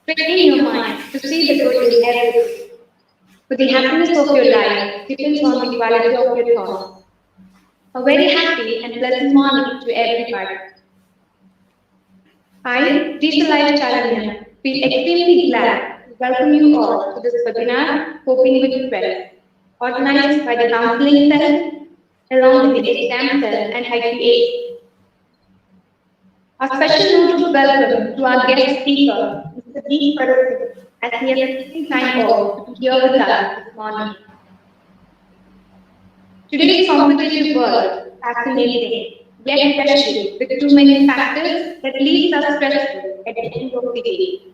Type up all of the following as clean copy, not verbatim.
Train your mind to see the good in everything. For the happiness of your life depends on the quality of your thoughts. A very happy and pleasant morning to everybody. I, Lisa Life Chalanya, feel extremely glad to welcome you all to this webinar, Coping with Stress, organized by the Counselling Cell, along with the Exam Cell and IQAC. A special note of welcome to our guest speaker, Mr. Deek, as he has taken time off to be here with us this morning. Today's competitive world, fascinating, yet pressuring, with too many factors that leaves us stressful at the end of the day.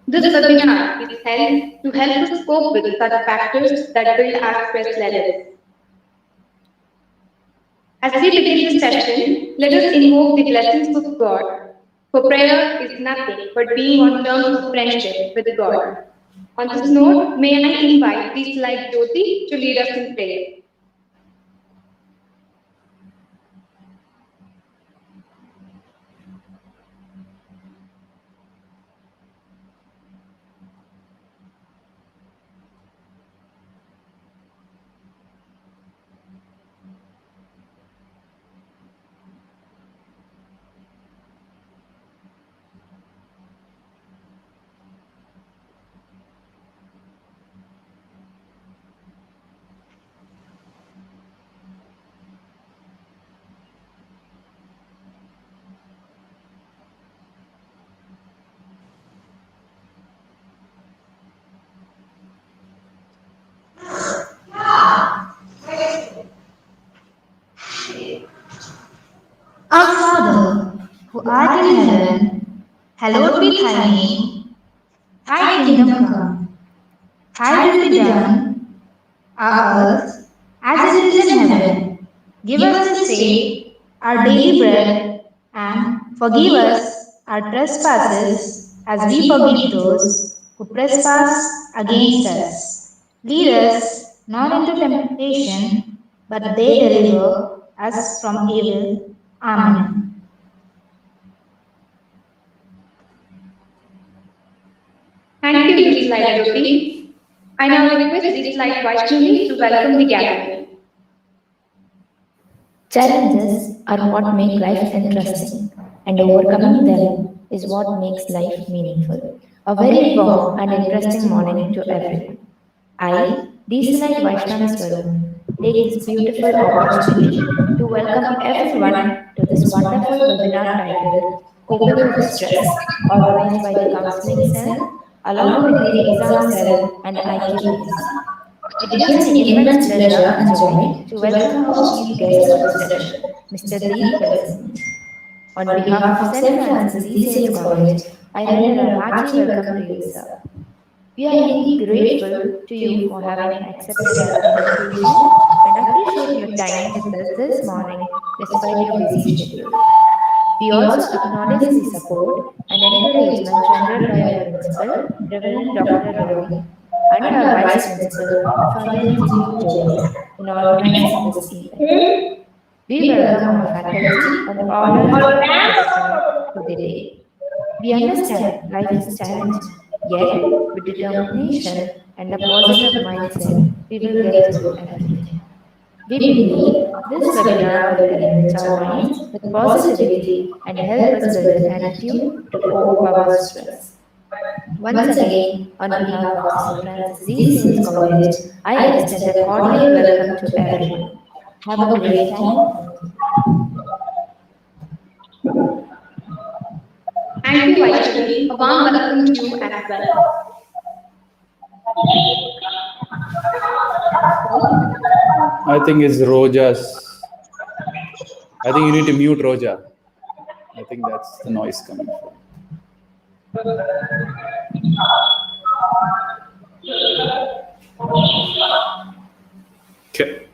This webinar is held to help us cope with such factors that build our stress levels. As we begin this session, let us invoke the blessings of God. For prayer is nothing but being on terms of friendship with God. On this note, may I invite Lisa Life Jyoti to lead us in prayer. Our Father, who art in heaven, hallowed be thy name. Thy kingdom come. Thy will be done on earth as it is in heaven. Give us this day our daily bread, and forgive us our trespasses as we forgive those who trespass against us. Lead us not into temptation, but they deliver us from evil. Amen. Thank you, Lisa Life Jyoti. I now request Lisa Life Vaishnavi to welcome the gathering. Challenges are what make life interesting, and overcoming them is what makes life meaningful. A very warm and interesting morning to everyone. I, Deesalite Vaishnavi Swaroop, take this beautiful opportunity to welcome everyone to this wonderful webinar titled Coping with Stress, organized by the Counseling Cell along with the Exam Cell and IQAC. It gives me immense pleasure and joy to welcome our chief guest for this session, Mr. Deek Parassini. On behalf of St. Francis Xavier's College, I render a hearty welcome to you, sir. We are indeed grateful to you for having accepted our invitation and appreciate your time with us this morning despite your busy schedule. We also acknowledge the support and encouragement rendered by our principal, Reverend Dr. Rory, and our Vice Principal, Father G. Joyce, in organizing this event. We welcome our faculty and all our participants for the day. We understand life is challenging, yet, with determination and a positive mindset, we will get through everything. We believe this webinar will enrich our minds with positivity and help us build an attitude to overpower stress. Once again, on behalf of St. Francis Xavier's College, I extend a cordial welcome to everyone. Have a great time. Thank you, Vaishnavi. A warm welcome to you as well. I think it's Roja's. I think you need to mute Roja. I think that's the noise coming from. Okay.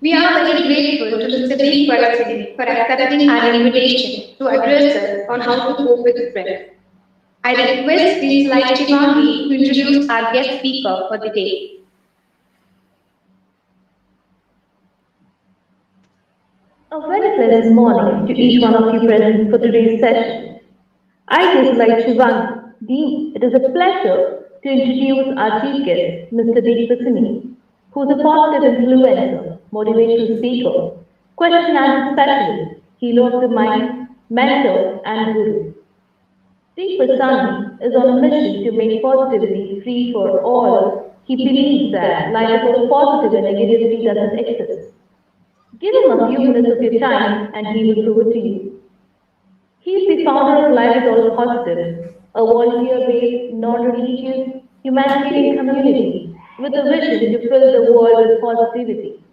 We are very grateful to Mr. Deek Parassini for accepting our invitation to address us on how to cope with stress. I request Lisa Life Chivandi to introduce our guest speaker for the day. A very pleasant morning to each one of you present for today's session. I too, like Shivangi, deem it is a pleasure to introduce our chief guest, Mr. Deek, who is a positive influencer, motivational speaker, question and answer specialist, healer of the mind, mentor, and guru. Deek is on a mission to make positivity free for all. He believes that life is all positive and negativity doesn't exist. Give him a few minutes of your time and he will prove it to you. He is the founder of Life is All Positive, a volunteer-based, non-religious, humanitarian community with a vision to fill the world with positivity.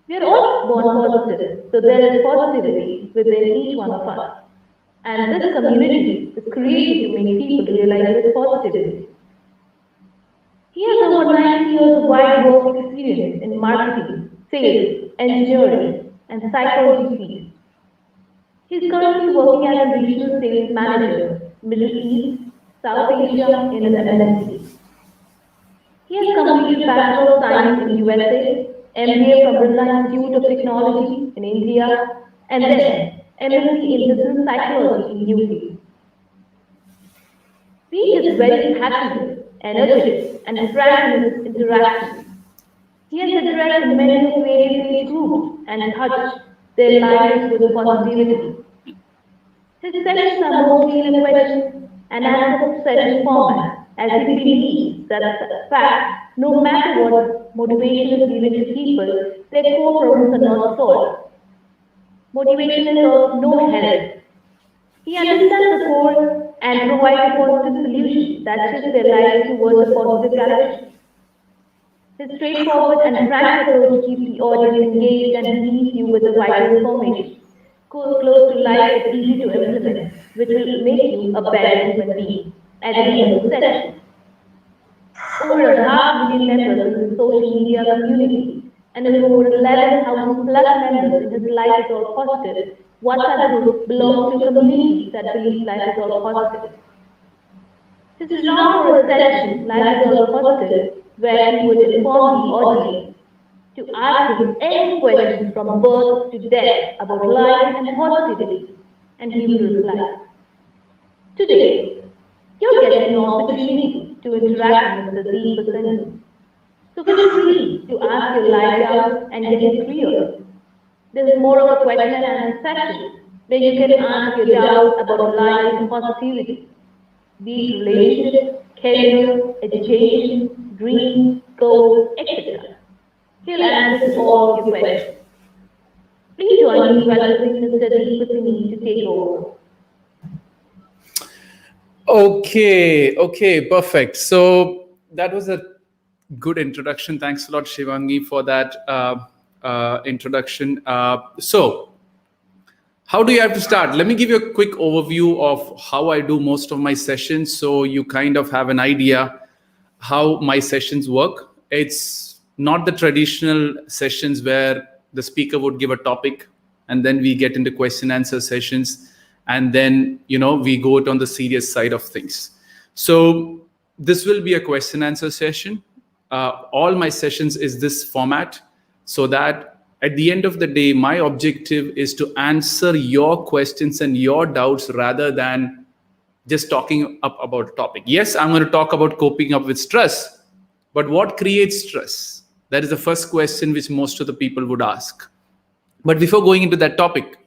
We are all born positive, so there is positivity within each one of us. And this community is created to make people realize this positivity. He has over 90 years of wide work experience in marketing, sales, engineering, and psychology fields. He is currently working as a regional sales manager, Middle East, South Asia in an MNC. He has completed Bachelor of Science in USA, MBA from Birla Institute of Technology in India, and then MSc in Business Psychology in UK. Deek is very passionate, energetic, and frank in his interactions. He has addressed many of various age groups and touched their lives with positivity. His sessions are mostly in a question and answer session format, as he believes that the fact, no matter what motivation is given to people, their core problems are not solved. Motivation is of no help. He understands the core and provides a positive solution that shifts their lives towards a positive direction. His straightforward and frank approach keeps the audience engaged and he leaves you with a vital information. Close to life and easy to implement, which will make you a better human being at the end of the session. Over a half million members in the social media community and over 11,000 plus members in his Life is All Positive WhatsApp group belongs to a community that believes life is all positive. His inaugural session, Life is All Positive, where he would inform the audience to ask him any question from birth to death about life and positivity, and he will reply. Today, you're getting an opportunity to interact with the Deek. So feel free to ask your life doubts and get it clear. This is more of a question and answer session where you can ask your doubts about life and positivity, be it relationships, career, education, dreams, goals, etc. He'll answer all your questions. Please join me in welcoming Mr. Deek to take over. Okay, perfect. So that was a good introduction. Thanks a lot, Shivangi, for that introduction. So how do you have to start? Let me give you a quick overview of how I do most of my sessions so you kind of have an idea how my sessions work. It's not the traditional sessions where the speaker would give a topic and then we get into question answer sessions and then we go on the serious side of things. So this will be a question answer session. All my sessions is this format so that at the end of the day, my objective is to answer your questions and your doubts rather than just talking up about a topic. Yes, I'm going to talk about coping up with stress, but what creates stress? That is the first question which most of the people would ask. But before going into that topic,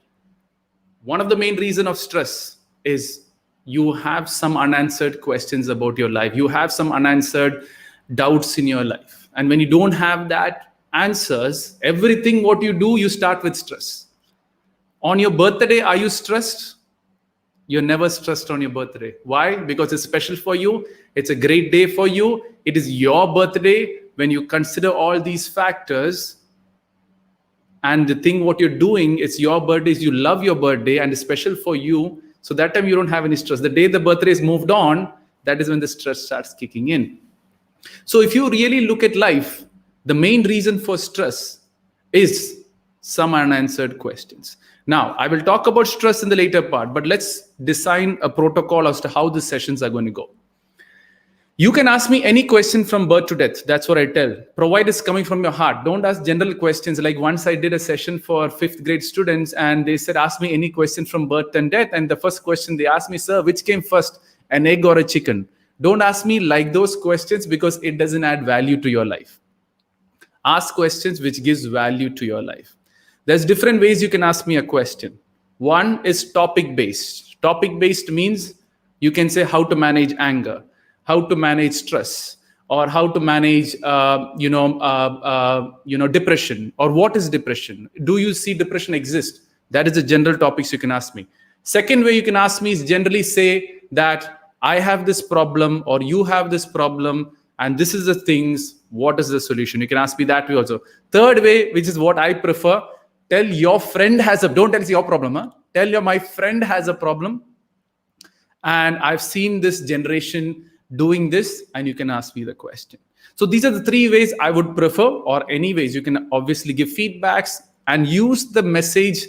one of the main reasons of stress is you have some unanswered questions about your life. You have some unanswered doubts in your life. And when you don't have that answers, everything what you do, you start with stress. On your birthday, are you stressed? You're never stressed on your birthday. Why? Because it's special for you. It's a great day for you. It is your birthday. When you consider all these factors and the thing what you're doing, it's your birthday, you love your birthday and it's special for you. So that time you don't have any stress. The day the birthday is moved on, that is when the stress starts kicking in. So if you really look at life, the main reason for stress is some unanswered questions. Now, I will talk about stress in the later part, but let's design a protocol as to how the sessions are going to go. You can ask me any question from birth to death. That's what I tell. Provide it's coming from your heart. Don't ask general questions. Like once I did a session for 5th grade students and they said, ask me any question from birth and death. And the first question they asked me, sir, which came first, an egg or a chicken? Don't ask me like those questions because it doesn't add value to your life. Ask questions which gives value to your life. There's different ways you can ask me a question. One is topic based. Topic based means you can say how to manage anger, how to manage stress, or how to manage depression, or what is depression. Do you see depression exist? That is the general topics you can ask me. Second way you can ask me is generally say that I have this problem or you have this problem and this is the things, what is the solution? You can ask me that way also. Third way, which is what I prefer, tell your friend don't tell your problem. Tell my friend has a problem and I've seen this generation doing this, and you can ask me the question. So these are the 3 ways I would prefer, or any ways. You can obviously give feedbacks and use the message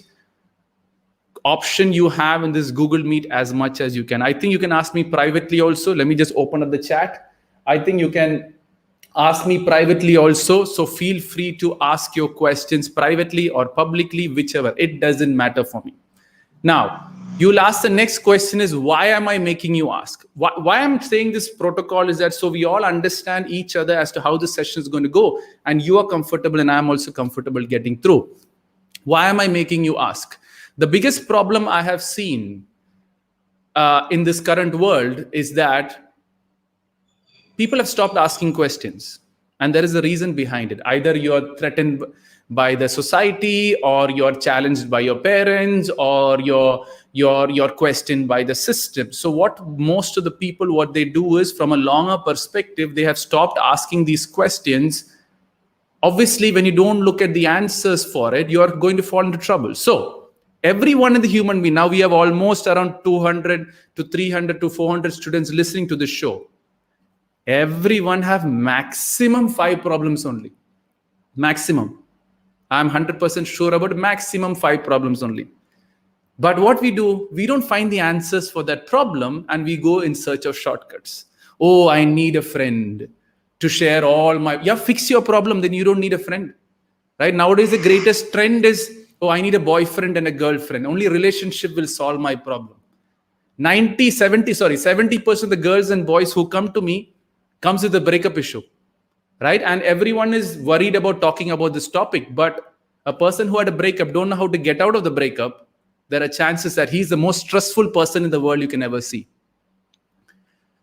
option you have in this Google Meet as much as you can. I think you can ask me privately also. Let me just open up the chat. I think you can ask me privately also. So feel free to ask your questions privately or publicly, whichever. It doesn't matter for me. Now, you'll ask the next question is, why am I making you ask? Why I'm saying this protocol is that so we all understand each other as to how the session is going to go, and you are comfortable and I'm also comfortable getting through. Why am I making you ask? The biggest problem I have seen in this current world is that people have stopped asking questions, and there is a reason behind it. Either you're threatened by the society, or you're challenged by your parents, or you're questioned by the system. So what most of the people, what they do is, from a longer perspective, they have stopped asking these questions. Obviously, when you don't look at the answers for it, you're going to fall into trouble. So everyone in the human being, now we have almost around 200 to 300 to 400 students listening to this show. Everyone have maximum 5 problems only. Maximum. I'm 100% sure about maximum 5 problems only. But what we do, we don't find the answers for that problem and we go in search of shortcuts. Oh, I need a friend to share all my... Yeah, fix your problem, then you don't need a friend. Right? Nowadays, the greatest trend is, oh, I need a boyfriend and a girlfriend. Only relationship will solve my problem. 70% of the girls and boys who come to me comes with a breakup issue. Right? And everyone is worried about talking about this topic. But a person who had a breakup don't know how to get out of the breakup. There are chances that he's the most stressful person in the world you can ever see.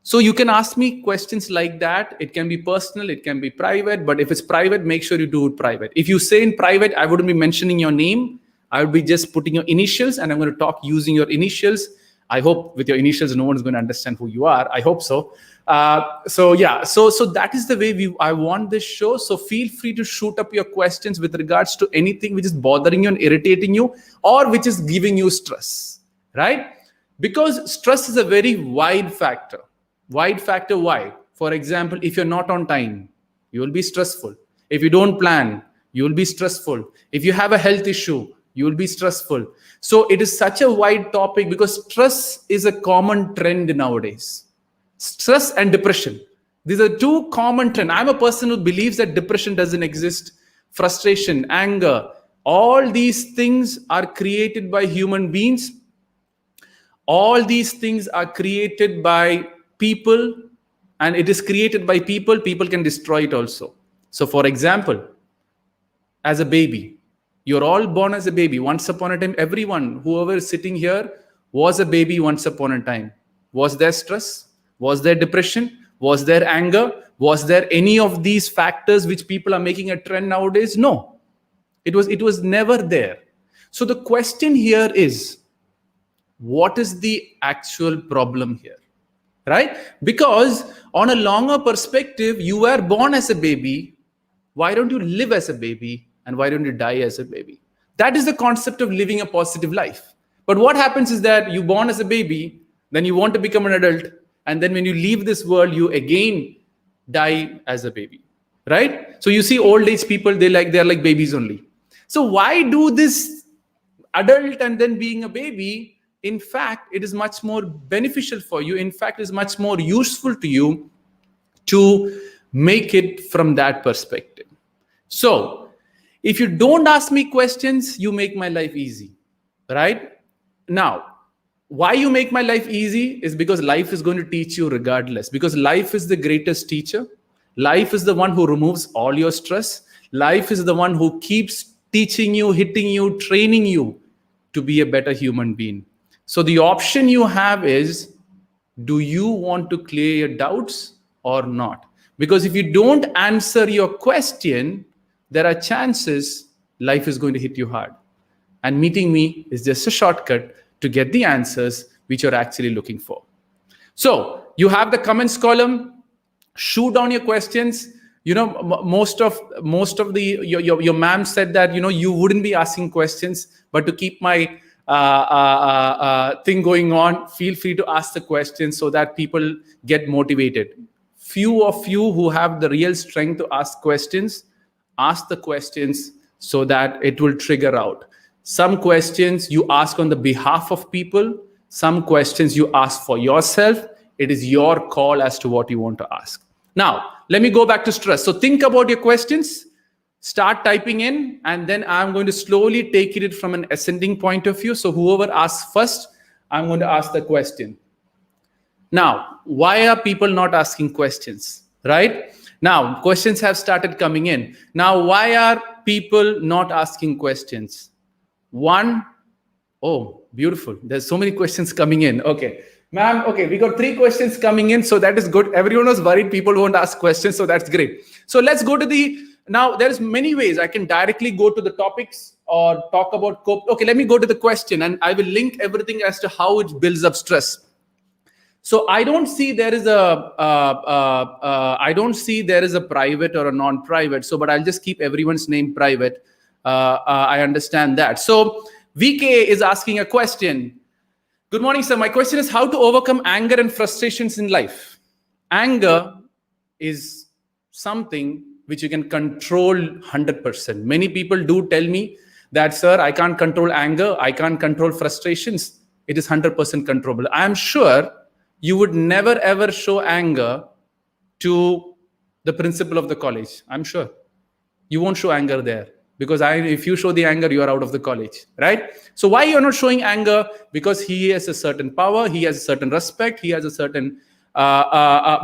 So you can ask me questions like that. It can be personal, it can be private. But if it's private, make sure you do it private. If you say in private, I wouldn't be mentioning your name. I would be just putting your initials and I'm going to talk using your initials. I hope with your initials, no one is going to understand who you are. I hope so. So that is the way I want this show. So feel free to shoot up your questions with regards to anything which is bothering you and irritating you, or which is giving you stress, right? Because stress is a very wide factor. Wide factor, why? For example, if you're not on time, you will be stressful. If you don't plan, you will be stressful. If you have a health issue, you will be stressful. So it is such a wide topic because stress is a common trend nowadays. Stress and depression. These are 2 common trends. I'm a person who believes that depression doesn't exist. Frustration, anger, all these things are created by human beings. All these things are created by people, and it is created by people. People can destroy it also. So for example, as a baby, you're all born as a baby. Once upon a time, everyone, whoever is sitting here, was a baby once upon a time. Was there stress? Was there depression? Was there anger? Was there any of these factors which people are making a trend nowadays? No. It was never there. So the question here is, what is the actual problem here? Right? Because on a longer perspective, you were born as a baby. Why don't you live as a baby? And why don't you die as a baby? That is the concept of living a positive life. But what happens is that you're born as a baby, then you want to become an adult, and then when you leave this world, you again die as a baby. Right? So you see old age people, they're like babies only. So why do this adult and then being a baby? In fact, it is much more beneficial for you. In fact, it is much more useful to you to make it from that perspective. So if you don't ask me questions, you make my life easy, right? Now, why you make my life easy is because life is going to teach you regardless, because life is the greatest teacher. Life is the one who removes all your stress. Life is the one who keeps teaching you, hitting you, training you to be a better human being. So the option you have is, do you want to clear your doubts or not? Because if you don't answer your question, there are chances life is going to hit you hard. And meeting me is just a shortcut to get the answers which you're actually looking for. So you have the comments column. Shoot down your questions. You know, most of the your ma'am said that, you know, you wouldn't be asking questions, but to keep my thing going on, feel free to ask the questions so that people get motivated. Few of you who have the real strength to ask questions, ask the questions so that it will trigger out. Some questions you ask on the behalf of people. Some questions you ask for yourself. It is your call as to what you want to ask. Now, let me go back to stress. So think about your questions, start typing in, and then I'm going to slowly take it from an ascending point of view. So whoever asks first, I'm going to ask the question. Now, why are people not asking questions, right? Now, questions have started coming in. Now, why are people not asking questions? One, oh, beautiful. There's so many questions coming in. Okay. Ma'am, okay, we got 3 questions coming in, so that is good. Everyone was worried people won't ask questions, so that's great. So let's go to now there's many ways I can directly go to the topics or talk about okay, let me go to the question and I will link everything as to how it builds up stress. So I don't see there is a private or a non-private. So, but I'll just keep everyone's name private. I understand that. So VK is asking a question. Good morning, sir. My question is how to overcome anger and frustrations in life. Anger is something which you can control 100%. Many people do tell me that, sir, I can't control anger. I can't control frustrations. It is 100% controllable. I am sure you would never ever show anger to the principal of the college. I'm sure you won't show anger there, because if you show the anger, you are out of the college, right? So why you're not showing anger? Because he has a certain power, he has a certain respect, he has a certain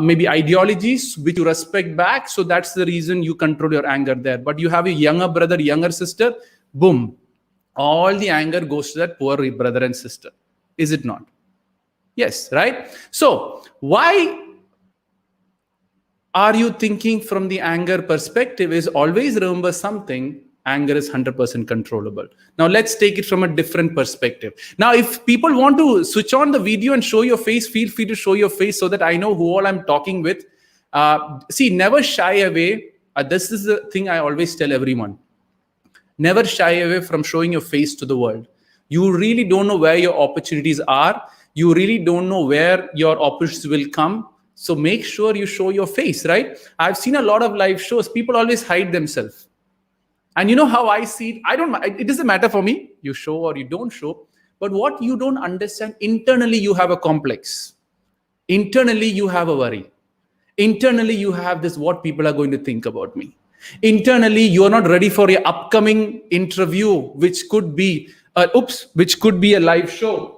maybe ideologies which you respect back. So that's the reason you control your anger there. But you have a younger brother, younger sister, boom, all the anger goes to that poor brother and sister. Is it not? Yes, right? So why are you thinking from the anger perspective is always remember something, anger is 100% controllable. Now let's take it from a different perspective. Now, if people want to switch on the video and show your face, feel free to show your face so that I know who all I'm talking with. See, never shy away. This is the thing I always tell everyone. Never shy away from showing your face to the world. You really don't know where your opportunities are. You really don't know where your opportunities will come. So make sure you show your face, right? I've seen a lot of live shows. People always hide themselves. And you know how I see it? It doesn't matter for me. You show or you don't show. But what you don't understand, internally you have a complex. Internally you have a worry. Internally you have this, what people are going to think about me. Internally you are not ready for your upcoming interview, which could be which could be a live show.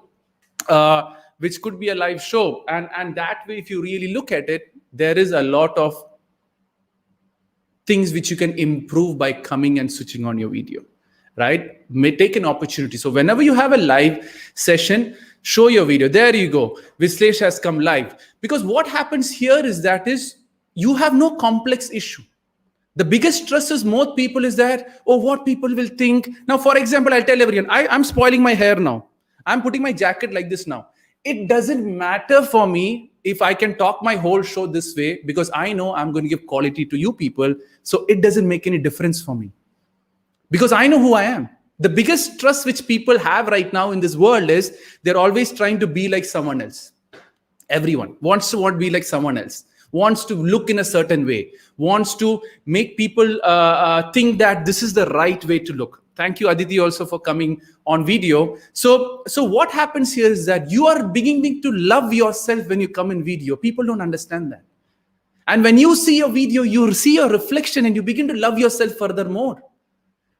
Which could be a live show. And that way, if you really look at it, there is a lot of things which you can improve by coming and switching on your video, right? May take an opportunity. So whenever you have a live session, show your video. There you go. Vislesh has come live. Because what happens here is you have no complex issue. The biggest stress is most people is that, oh, what people will think. Now, for example, I'll tell everyone, I'm spoiling my hair now. I'm putting my jacket like this now. It doesn't matter for me if I can talk my whole show this way, because I know I'm going to give quality to you people. So it doesn't make any difference for me, because I know who I am. The biggest stress which people have right now in this world is they're always trying to be like someone else. Everyone wants to be like someone else, wants to look in a certain way, wants to make people think that this is the right way to look. Thank you, Aditi, also for coming on video. So what happens here is that you are beginning to love yourself when you come in video. People don't understand that. And when you see a video, you see your reflection and you begin to love yourself furthermore.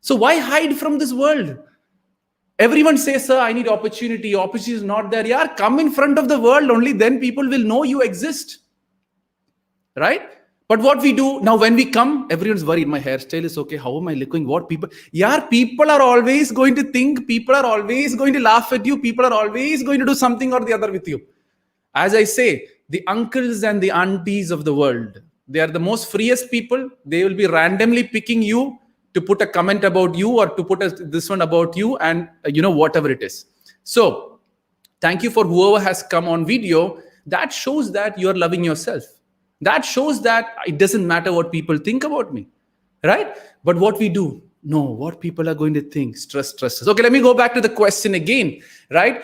So why hide from this world? Everyone says, sir, I need opportunity. Opportunity is not there. Yeah, come in front of the world. Only then people will know you exist. Right? But what we do now, when we come, everyone's worried. My hairstyle is okay. How am I looking? What people? Yeah, people are always going to think. People are always going to laugh at you. People are always going to do something or the other with you. As I say, the uncles and the aunties of the world, they are the most freest people. They will be randomly picking you to put a comment about you or to put this one about you and whatever it is. So thank you for whoever has come on video. That shows that you're loving yourself. That shows that it doesn't matter what people think about me, right? But what we do, no, what people are going to think, stress. Okay, let me go back to the question again, right?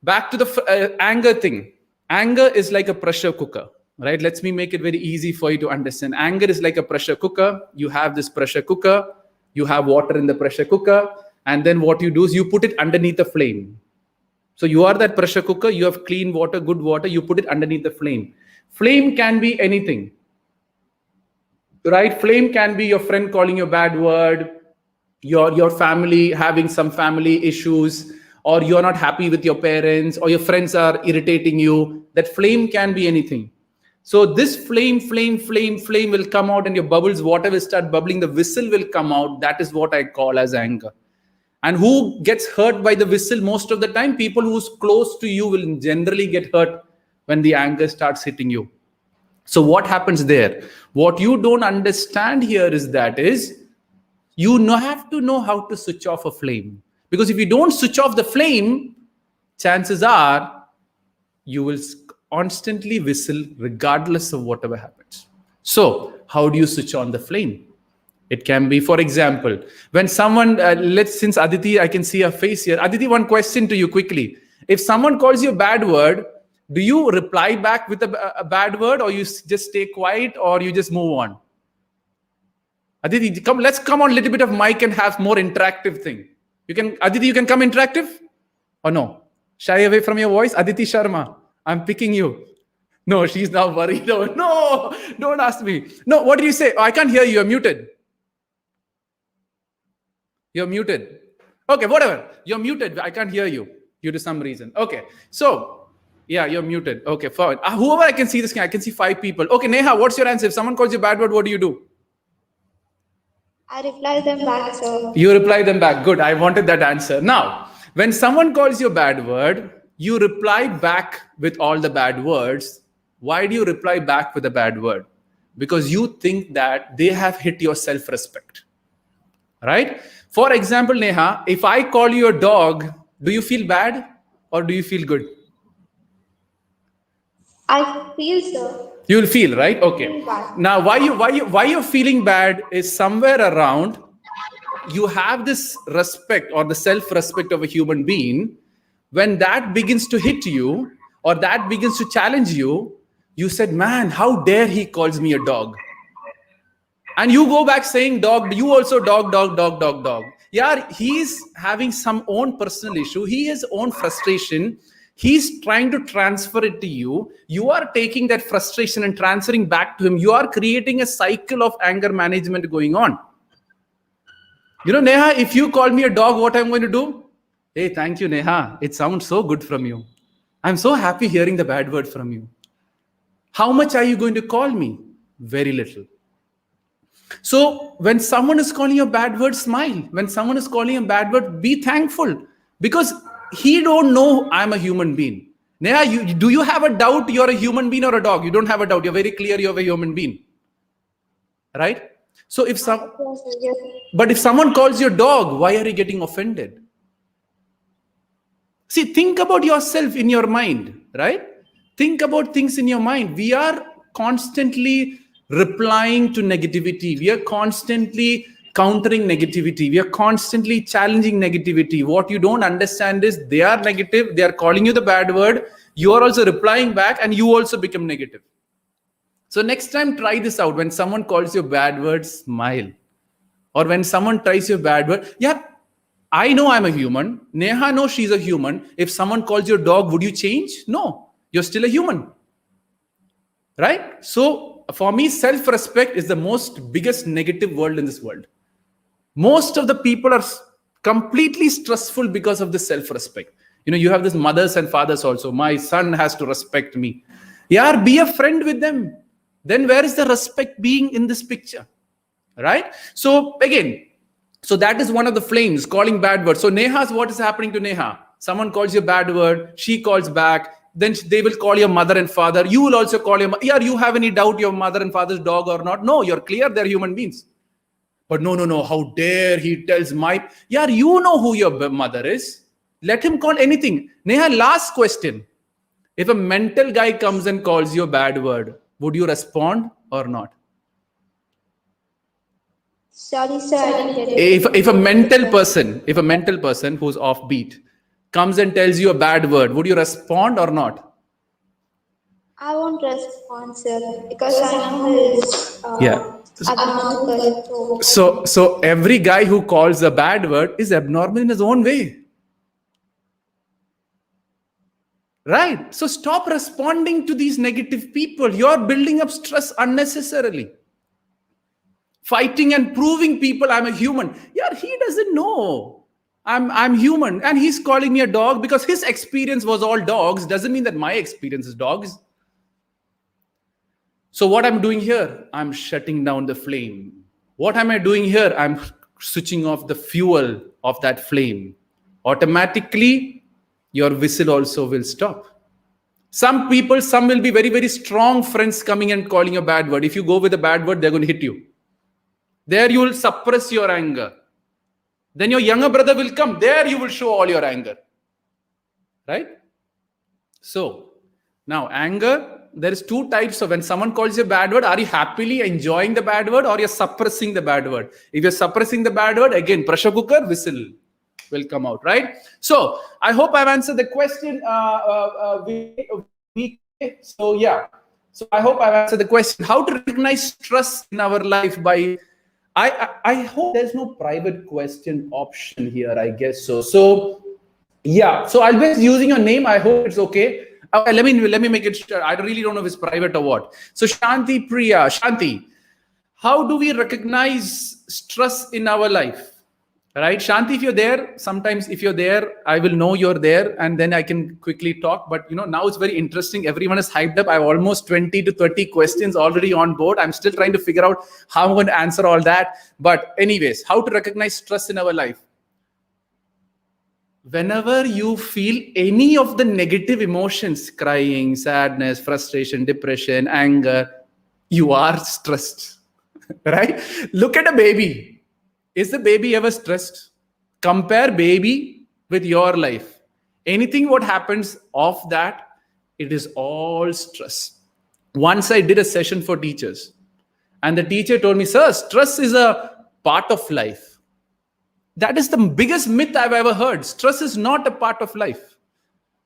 Back to the anger thing. Anger is like a pressure cooker, right? Let me make it very easy for you to understand. Anger is like a pressure cooker. You have this pressure cooker. You have water in the pressure cooker. And then what you do is you put it underneath the flame. So you are that pressure cooker. You have clean water, good water. You put it underneath the flame. Flame can be anything, right? Flame can be your friend calling you a bad word, your family having some family issues, or you're not happy with your parents, or your friends are irritating you. That flame can be anything. So this flame will come out, and your bubbles, water will start bubbling, the whistle will come out. That is what I call as anger. And who gets hurt by the whistle most of the time? People who's close to you will generally get hurt when the anger starts hitting you. So what happens there? What you don't understand here is you have to know how to switch off a flame. Because if you don't switch off the flame, chances are you will constantly whistle regardless of whatever happens. So how do you switch on the flame? It can be, for example, when someone, since Aditi, I can see her face here. Aditi, one question to you quickly. If someone calls you a bad word, do you reply back with a bad word, or you just stay quiet, or you just move on? Aditi, let's come on a little bit of mic and have more interactive thing. Aditi, you can come interactive? Or no? Shy away from your voice? Aditi Sharma, I'm picking you. No, she's now worried. No, don't ask me. No, what did you say? Oh, I can't hear you. You're muted. You're muted. Okay, whatever. You're muted. I can't hear you due to some reason. Okay, so yeah, you're muted. Okay, fine. Whoever I can see this, I can see 5 people. Okay, Neha, what's your answer? If someone calls you a bad word, what do you do? I reply them back, sir. You reply them back. Good. I wanted that answer. Now, when someone calls you a bad word, you reply back with all the bad words. Why do you reply back with a bad word? Because you think that they have hit your self-respect. Right? For example, Neha, if I call you a dog, do you feel bad or do you feel good? I feel, sir. You'll feel, right? Okay. Now, why you're feeling bad is somewhere around you have this respect or the self-respect of a human being. When that begins to hit you or that begins to challenge you, you said, man, how dare he calls me a dog? And you go back saying, dog, you also dog. Yeah, he's having some own personal issue. He has own frustration. He's trying to transfer it to you. You are taking that frustration and transferring back to him. You are creating a cycle of anger management going on. You know, Neha, if you call me a dog, what I'm going to do? Hey, thank you, Neha. It sounds so good from you. I'm so happy hearing the bad word from you. How much are you going to call me? Very little. So when someone is calling you a bad word, smile. When someone is calling you a bad word, be thankful. Because he don't know I'm a human being. Neha, do you have a doubt you're a human being or a dog? You don't have a doubt. You're very clear you're a human being. Right? So if someone calls you a dog, why are you getting offended? See, think about yourself in your mind, right? Think about things in your mind. We are constantly replying to negativity. We are constantly countering negativity. We are constantly challenging negativity. What you don't understand is they are negative. They are calling you the bad word. You are also replying back and you also become negative. So next time, try this out. When someone calls you a bad word, smile. Or when someone tries you a bad word, yeah, I know I'm a human. Neha knows she's a human. If someone calls you a dog, would you change? No, you're still a human. Right? So for me, self-respect is the most biggest negative word in this world. Most of the people are completely stressful because of this self-respect. You have this mothers and fathers also. My son has to respect me. Yeah, be a friend with them. Then where is the respect being in this picture? Right? So again, so that is one of the flames, calling bad words. So Neha's, what is happening to Neha? Someone calls you a bad word, she calls back, then they will call your mother and father. You will also call your mother. Yeah, you have any doubt your mother and father's dog or not? No, you're clear, they're human beings. But no, how dare he tells my... Yeah, you know who your mother is. Let him call anything. Neha, last question. If a mental guy comes and calls you a bad word, would you respond or not? Sorry, sir, I didn't get it. If a mental person who's offbeat comes and tells you a bad word, would you respond or not? I won't respond, sir, because I know his abnormal. So every guy who calls a bad word is abnormal in his own way. Right? So stop responding to these negative people. You're building up stress unnecessarily. Fighting and proving people I'm a human. Yeah, he doesn't know I'm human, and he's calling me a dog because his experience was all dogs. Doesn't mean that my experience is dogs. So what I'm doing here, I'm shutting down the flame. What am I doing here? I'm switching off the fuel of that flame. Automatically, your whistle also will stop. Some will be very, very strong friends coming and calling a bad word. If you go with a bad word, they're going to hit you. There you will suppress your anger. Then your younger brother will come. There you will show all your anger. Right? So, now anger, there is two types of when someone calls you a bad word, are you happily enjoying the bad word or you're suppressing the bad word? If you're suppressing the bad word, again, pressure cooker, whistle will come out, right? So, I hope I've answered the question. So I hope I've answered the question. How to recognize stress in our life by... I hope there's no private question option here, I guess so. So, yeah. So I'll be using your name. I hope it's okay. Let me make it sure. I really don't know if it's private or what. So Shanti Priya. Shanti, how do we recognize stress in our life? Right? Shanti, if you're there, sometimes if you're there, I will know you're there and then I can quickly talk. But now it's very interesting. Everyone is hyped up. I have almost 20 to 30 questions already on board. I'm still trying to figure out how I'm going to answer all that. But anyways, how to recognize stress in our life? Whenever you feel any of the negative emotions, crying, sadness, frustration, depression, anger, you are stressed, right? Look at a baby. Is the baby ever stressed? Compare baby with your life. Anything what happens off that, it is all stress. Once I did a session for teachers and the teacher told me, sir, stress is a part of life. That is the biggest myth I've ever heard. Stress is not a part of life.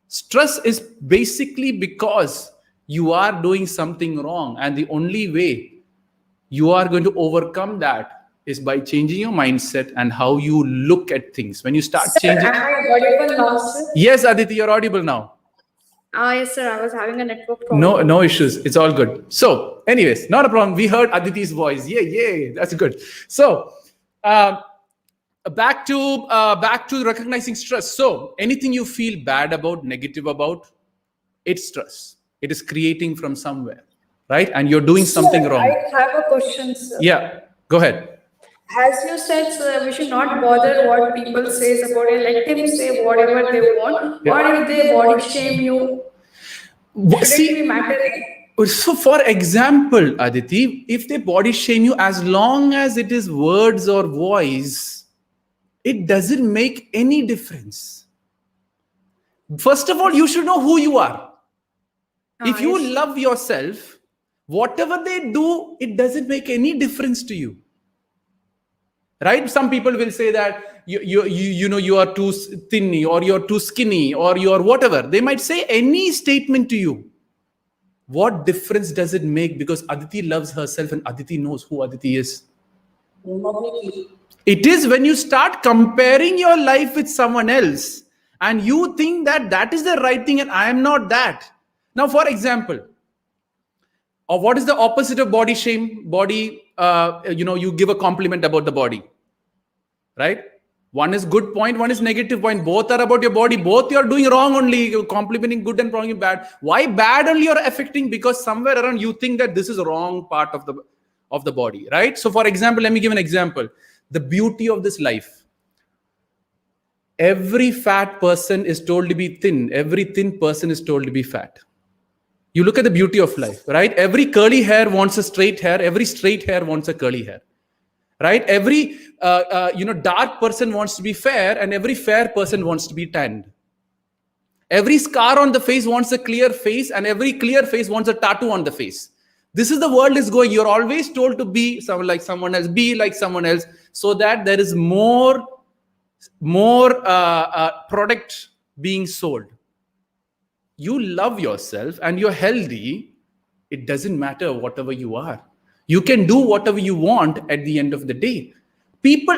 Stress is basically because you are doing something wrong, and the only way you are going to overcome that is by changing your mindset and how you look at things. When you start changing... Am I audible now, sir? Yes, Aditi, you're audible now. Yes, sir. I was having a network problem. No issues. It's all good. So, anyways, not a problem. We heard Aditi's voice. Yay, that's good. So, back to recognizing stress. So, anything you feel bad about, negative about, it's stress. It is creating from somewhere, right? And you're doing something wrong. I have a question, sir. Yeah, go ahead. As you said, sir, we should not bother what people say about it. Let them say whatever they want. Yeah. Or if they body shame you, shouldn't we matter? So, for example, Aditi, if they body shame you, as long as it is words or voice, it doesn't make any difference. First of all, you should know who you are. If you love yourself, whatever they do, it doesn't make any difference to you. Right? Some people will say that you are too thin, or you're too skinny, or you're whatever. They might say any statement to you. What difference does it make? Because Aditi loves herself and Aditi knows who Aditi is. It is when you start comparing your life with someone else and you think that that is the right thing and I am not that. Now, for example, Or what is the opposite of body shame? Body, you give a compliment about the body, right? One is good point, one is negative point. Both are about your body. Both you are doing wrong only. You're complimenting good and wrong bad. Why bad only you're affecting? Because somewhere around you think that this is a wrong part of the body, right? So for example, let me give an example. The beauty of this life. Every fat person is told to be thin. Every thin person is told to be fat. You look at the beauty of life, right? Every curly hair wants a straight hair. Every straight hair wants a curly hair. Right? Every dark person wants to be fair, and every fair person wants to be tanned. Every scar on the face wants a clear face, and every clear face wants a tattoo on the face. This is the world is going. You're always told to be someone like someone else, be like someone else, so that there is more product being sold. You love yourself and you're healthy. It doesn't matter whatever you are. You can do whatever you want at the end of the day. People,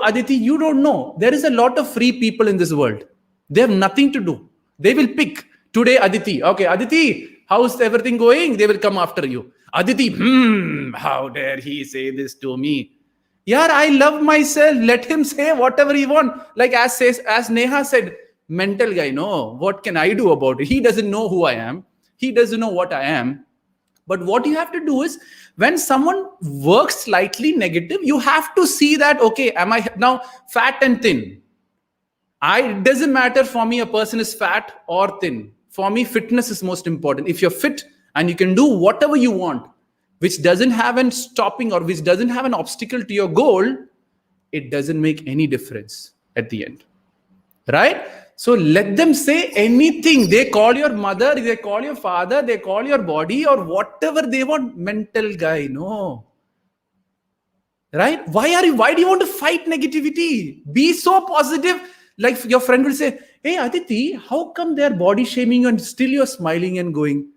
Aditi, you don't know. There is a lot of free people in this world. They have nothing to do. They will pick today, Aditi. Okay, Aditi, how's everything going? They will come after you. Aditi, how dare he say this to me? Yeah, I love myself. Let him say whatever he wants. Like as Neha said, mental guy, no, what can I do about it? He doesn't know who I am. He doesn't know what I am. But what you have to do is, when someone works slightly negative, you have to see that, okay, am I now fat and thin? It doesn't matter for me a person is fat or thin. For me, fitness is most important. If you're fit and you can do whatever you want, which doesn't have an stopping or which doesn't have an obstacle to your goal, it doesn't make any difference at the end. Right? So let them say anything. They call your mother, they call your father, they call your body or whatever they want. Mental guy, no. Right? Why do you want to fight negativity? Be so positive. Like your friend will say, hey Aditi, how come they're body shaming you and still you're smiling and going?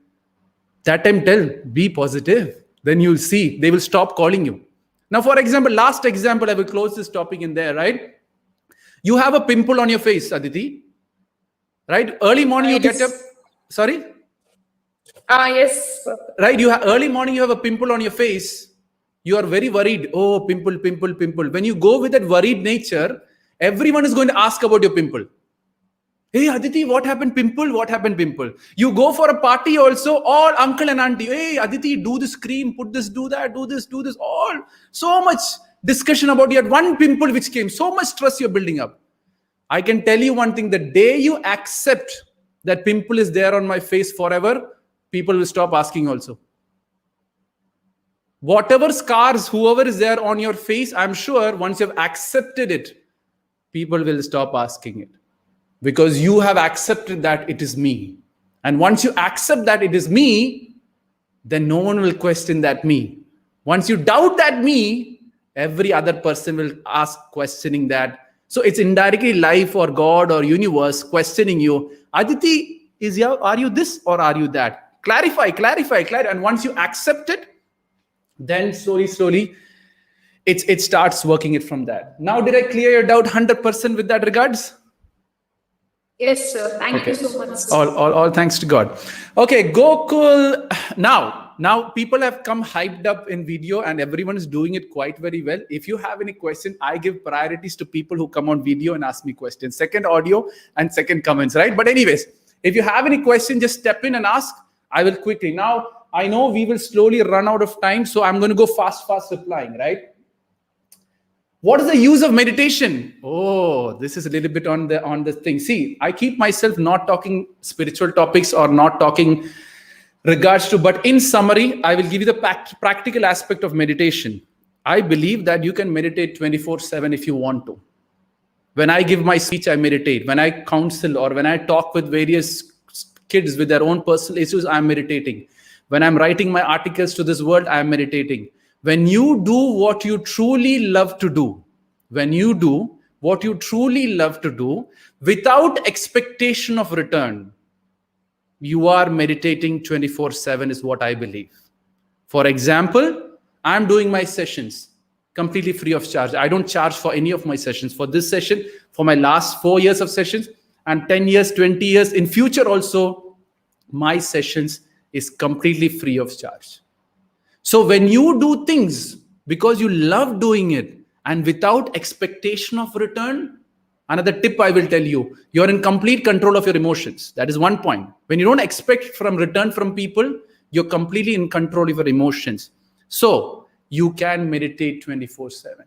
That time tell, be positive. Then you'll see, they will stop calling you. Now, for example, last example, I will close this topic in there, right? You have a pimple on your face, Aditi. Right? Early morning you get up. Sorry? Yes. Right? Early morning you have a pimple on your face. You are very worried. Oh, pimple, pimple, pimple. When you go with that worried nature, everyone is going to ask about your pimple. Hey, Aditi, what happened, pimple? What happened, pimple? You go for a party also, all uncle and auntie. Hey, Aditi, do this cream, put this, do that, do this, do this. All so much discussion about your one pimple which came. So much stress you're building up. I can tell you one thing, the day you accept that pimple is there on my face forever, people will stop asking also. Whatever scars, whoever is there on your face, I'm sure once you've accepted it, people will stop asking it. Because you have accepted that it is me. And once you accept that it is me, then no one will question that me. Once you doubt that me, every other person will ask questioning that. So it's indirectly life or God or universe questioning you. Aditi, are you this or are you that? Clarify. And once you accept it, then slowly, it starts working it from that. Now, did I clear your doubt 100% with that regards? Yes, sir. Thank you so much. All thanks to God. Okay, Gokul. Now people have come hyped up in video and everyone is doing it quite very well. If you have any question, I give priorities to people who come on video and ask me questions. Second audio and second comments, right? But anyways, if you have any question, just step in and ask. I will quickly. Now, I know we will slowly run out of time, so I'm going to go fast replying, right? What is the use of meditation? Oh, this is a little bit on the thing. See, I keep myself not talking spiritual topics or not talking regards to, but in summary, I will give you the practical aspect of meditation. I believe that you can meditate 24/7 if you want to. When I give my speech, I meditate. When I counsel or when I talk with various kids with their own personal issues, I'm meditating. When I'm writing my articles to this world, I'm meditating. When you do what you truly love to do, without expectation of return, you are meditating 24/7 is what I believe. For example, I'm doing my sessions completely free of charge. I don't charge for any of my sessions. For this session, for my last 4 years of sessions, and 10 years, 20 years, in future also, my sessions is completely free of charge. So when you do things because you love doing it and without expectation of return, another tip I will tell you, you're in complete control of your emotions. That is one point. When you don't expect from return from people, you're completely in control of your emotions. So you can meditate 24/7.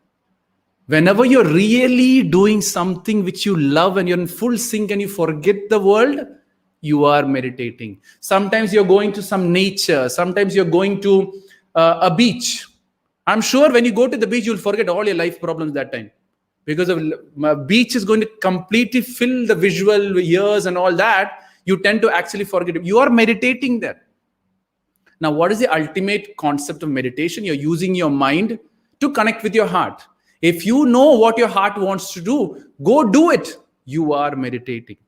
Whenever you're really doing something which you love and you're in full sync and you forget the world, you are meditating. Sometimes you're going to some nature. Sometimes you're going to a beach. I'm sure when you go to the beach, you'll forget all your life problems that time. Because a beach is going to completely fill the visual ears and all that. You tend to actually forget it. You are meditating there. Now, what is the ultimate concept of meditation? You're using your mind to connect with your heart. If you know what your heart wants to do, go do it. You are meditating.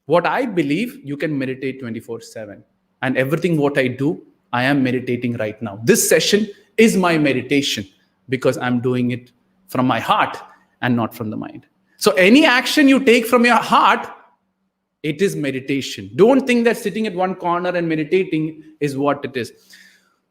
What I believe, you can meditate 24/7. And everything what I do, I am meditating right now. This session is my meditation because I'm doing it from my heart and not from the mind. So any action you take from your heart, it is meditation. Don't think that sitting at one corner and meditating is what it is.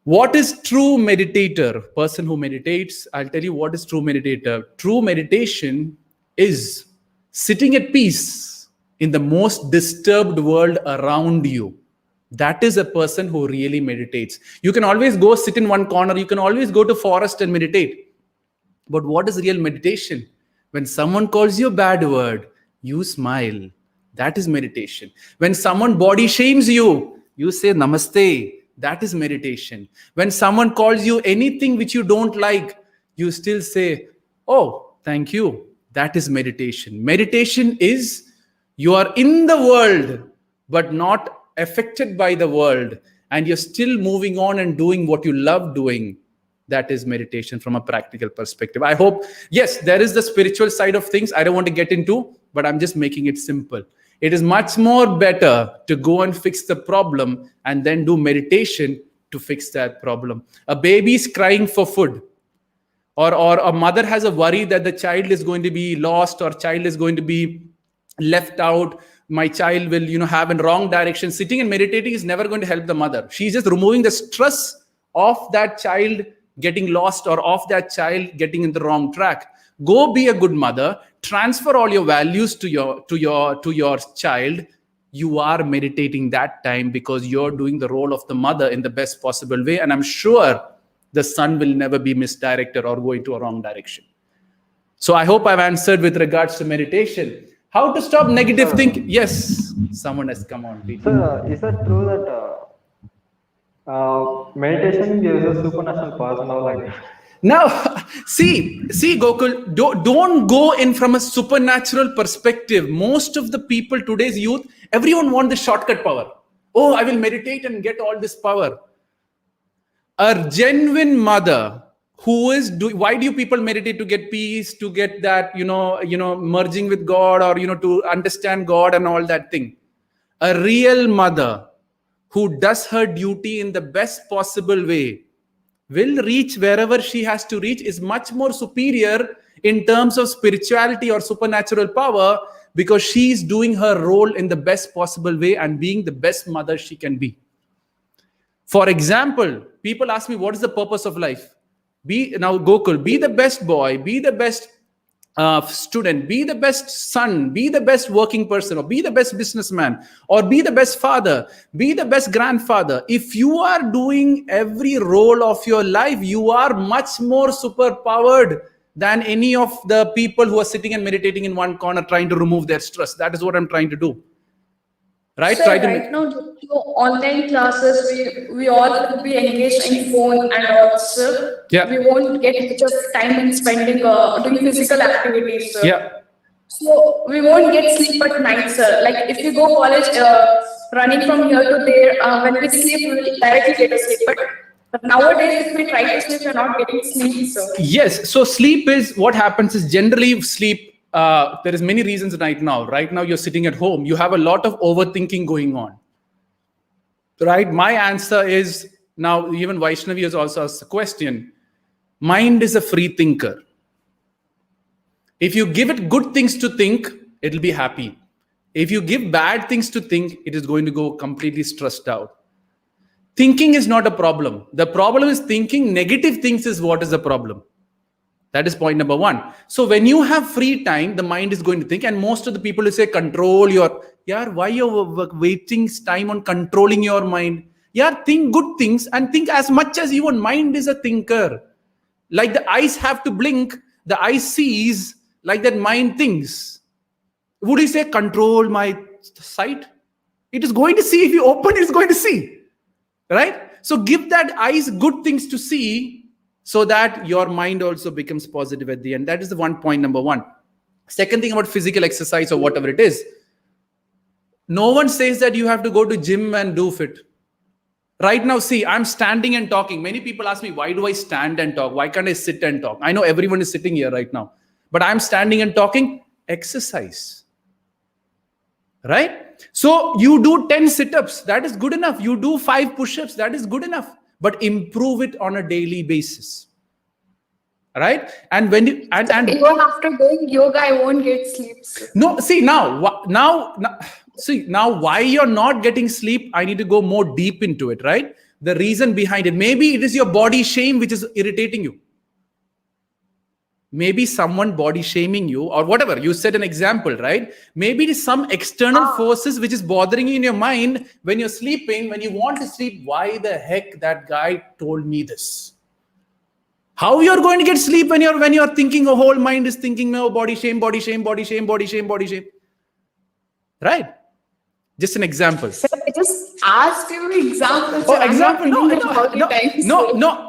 What is true meditator? Person who meditates, I'll tell you what is true meditator. True meditation is sitting at peace in the most disturbed world around you. That is a person who really meditates. You can always go sit in one corner. You can always go to forest and meditate. But what is real meditation? When someone calls you a bad word, you smile. That is meditation. When someone body shames you, you say namaste. That is meditation. When someone calls you anything which you don't like, you still say, oh, thank you. That is meditation. Meditation is you are in the world, but not affected by the world. And you're still moving on and doing what you love doing. That is meditation from a practical perspective. I hope, yes, there is the spiritual side of things I don't want to get into, but I'm just making it simple. It is much more better to go and fix the problem and then do meditation to fix that problem. A baby is crying for food, or a mother has a worry that the child is going to be lost or child is going to be left out. My child will, have in wrong direction. Sitting and meditating is never going to help the mother. She's just removing the stress of that child getting lost or of that child getting in the wrong track. Go be a good mother. Transfer all your values to your child. You are meditating that time because you're doing the role of the mother in the best possible way. And I'm sure the son will never be misdirected or go into a wrong direction. So I hope I've answered with regards to meditation. How to stop negative thinking? Yes, someone has come on. Sir, is that true that meditation gives us supernatural powers and all like that? Now, see, Gokul, don't go in from a supernatural perspective. Most of the people, today's youth, everyone wants the shortcut power. Oh, I will meditate and get all this power. A genuine mother who is why do you people meditate? To get peace, to get that, merging with God, or, to understand God and all that thing. A real mother who does her duty in the best possible way will reach wherever she has to reach, is much more superior in terms of spirituality or supernatural power, because she is doing her role in the best possible way and being the best mother she can be. For example, people ask me, what is the purpose of life? Now, Gokul, be the best boy, be the best student, be the best son, be the best working person, or be the best businessman, or be the best father, be the best grandfather. If you are doing every role of your life, you are much more superpowered than any of the people who are sitting and meditating in one corner trying to remove their stress. That is what I'm trying to do. Right? So right now, due to online classes, we all will be engaged in phone, and also we won't get much of time in spending doing physical activities. Sir. Yeah. So we won't get sleep at night, sir. Like if we go college, running from here to there, when we sleep, we will directly get a sleep. But nowadays, if we try to sleep, we're not getting sleep, sir. Yes. So sleep is, what happens is generally sleep. There is many reasons right now. Right now, you're sitting at home. You have a lot of overthinking going on. Right? My answer is, now even Vaishnavi has also asked the question. Mind is a free thinker. If you give it good things to think, it'll be happy. If you give bad things to think, it is going to go completely stressed out. Thinking is not a problem. The problem is thinking negative things is what is the problem. That is point number one. So when you have free time, the mind is going to think, and most of the people who say control your, why you're wasting time on controlling your mind? Think good things and think as much as you want. Mind is a thinker. Like the eyes have to blink, the eye sees, like that mind thinks. Would you say control my sight? It is going to see. If you open, it's going to see. Right? So give that eyes good things to see so that your mind also becomes positive at the end. That is the point number one. Second thing about physical exercise or whatever it is. No one says that you have to go to gym and do fit. Right now, see, I'm standing and talking. Many people ask me, why do I stand and talk? Why can't I sit and talk? I know everyone is sitting here right now, but I'm standing and talking. Exercise. Right? So you do 10 sit-ups. That is good enough. You do 5 push-ups. That is good enough. But improve it on a daily basis. Right? And when you and even after doing yoga, I won't get sleep. No, see now why you're not getting sleep, I need to go more deep into it, right? The reason behind it, maybe it is your body shame which is irritating you. Maybe someone body shaming you or whatever. You said an example, right? Maybe it is some external forces which is bothering you in your mind when you're sleeping, when you want to sleep. Why the heck that guy told me this? How you're going to get sleep when you're thinking, your whole mind is thinking, no, body shame, body shame, body shame, body shame, body shame. Right? Just an example. Sir, I just asked you examples. Oh, example.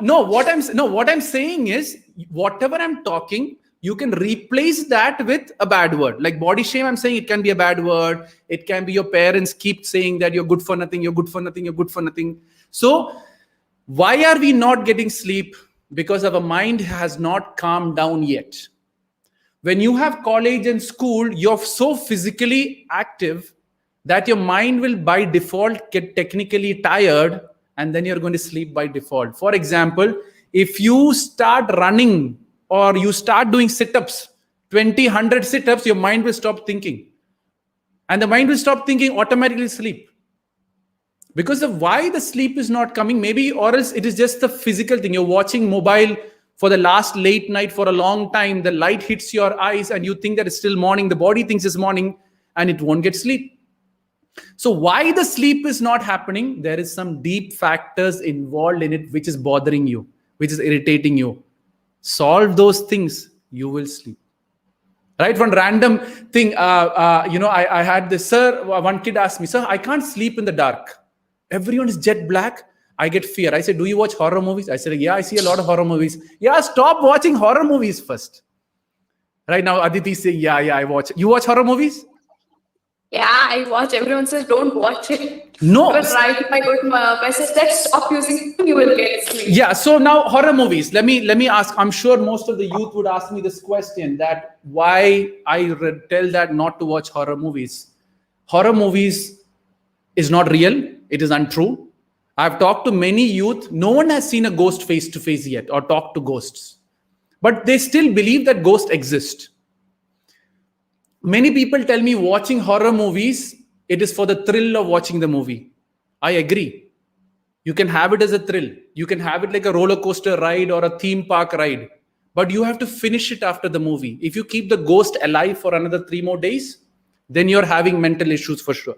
No. What I'm saying is, whatever I'm talking, you can replace that with a bad word. Like body shame, I'm saying it can be a bad word. It can be your parents keep saying that you're good for nothing, you're good for nothing, you're good for nothing. So why are we not getting sleep? Because our mind has not calmed down yet. When you have college and school, you're so physically active that your mind will by default get technically tired, and then you're going to sleep by default. For example, if you start running or you start doing sit-ups, 20, 100 sit-ups, your mind will stop thinking. And the mind will stop thinking, automatically sleep. Because of why the sleep is not coming, maybe, or else it is just the physical thing. You're watching mobile for the last late night for a long time. The light hits your eyes and you think that it's still morning. The body thinks it's morning and it won't get sleep. So why the sleep is not happening? There is some deep factors involved in it which is bothering you, which is irritating you. Solve those things, you will sleep. Right? One random thing, I had this, one kid asked me, sir, I can't sleep in the dark. Everyone is jet black. I get fear. I said, do you watch horror movies? I said, yeah, I see a lot of horror movies. Yeah, stop watching horror movies first. Right now, Aditi is saying, yeah, I watch. You watch horror movies? Yeah, I watch. Everyone says don't watch it. No. But right, if I go to my message, let's stop using it, you will get sleep. Yeah, so now horror movies. Let me ask. I'm sure most of the youth would ask me this question, that why I tell that not to watch horror movies. Horror movies is not real. It is untrue. I've talked to many youth. No one has seen a ghost face to face yet or talked to ghosts. But they still believe that ghosts exist. Many people tell me watching horror movies, it is for the thrill of watching the movie. I agree. You can have it as a thrill. You can have it like a roller coaster ride or a theme park ride. But you have to finish it after the movie. If you keep the ghost alive for another 3 more days, then you're having mental issues for sure.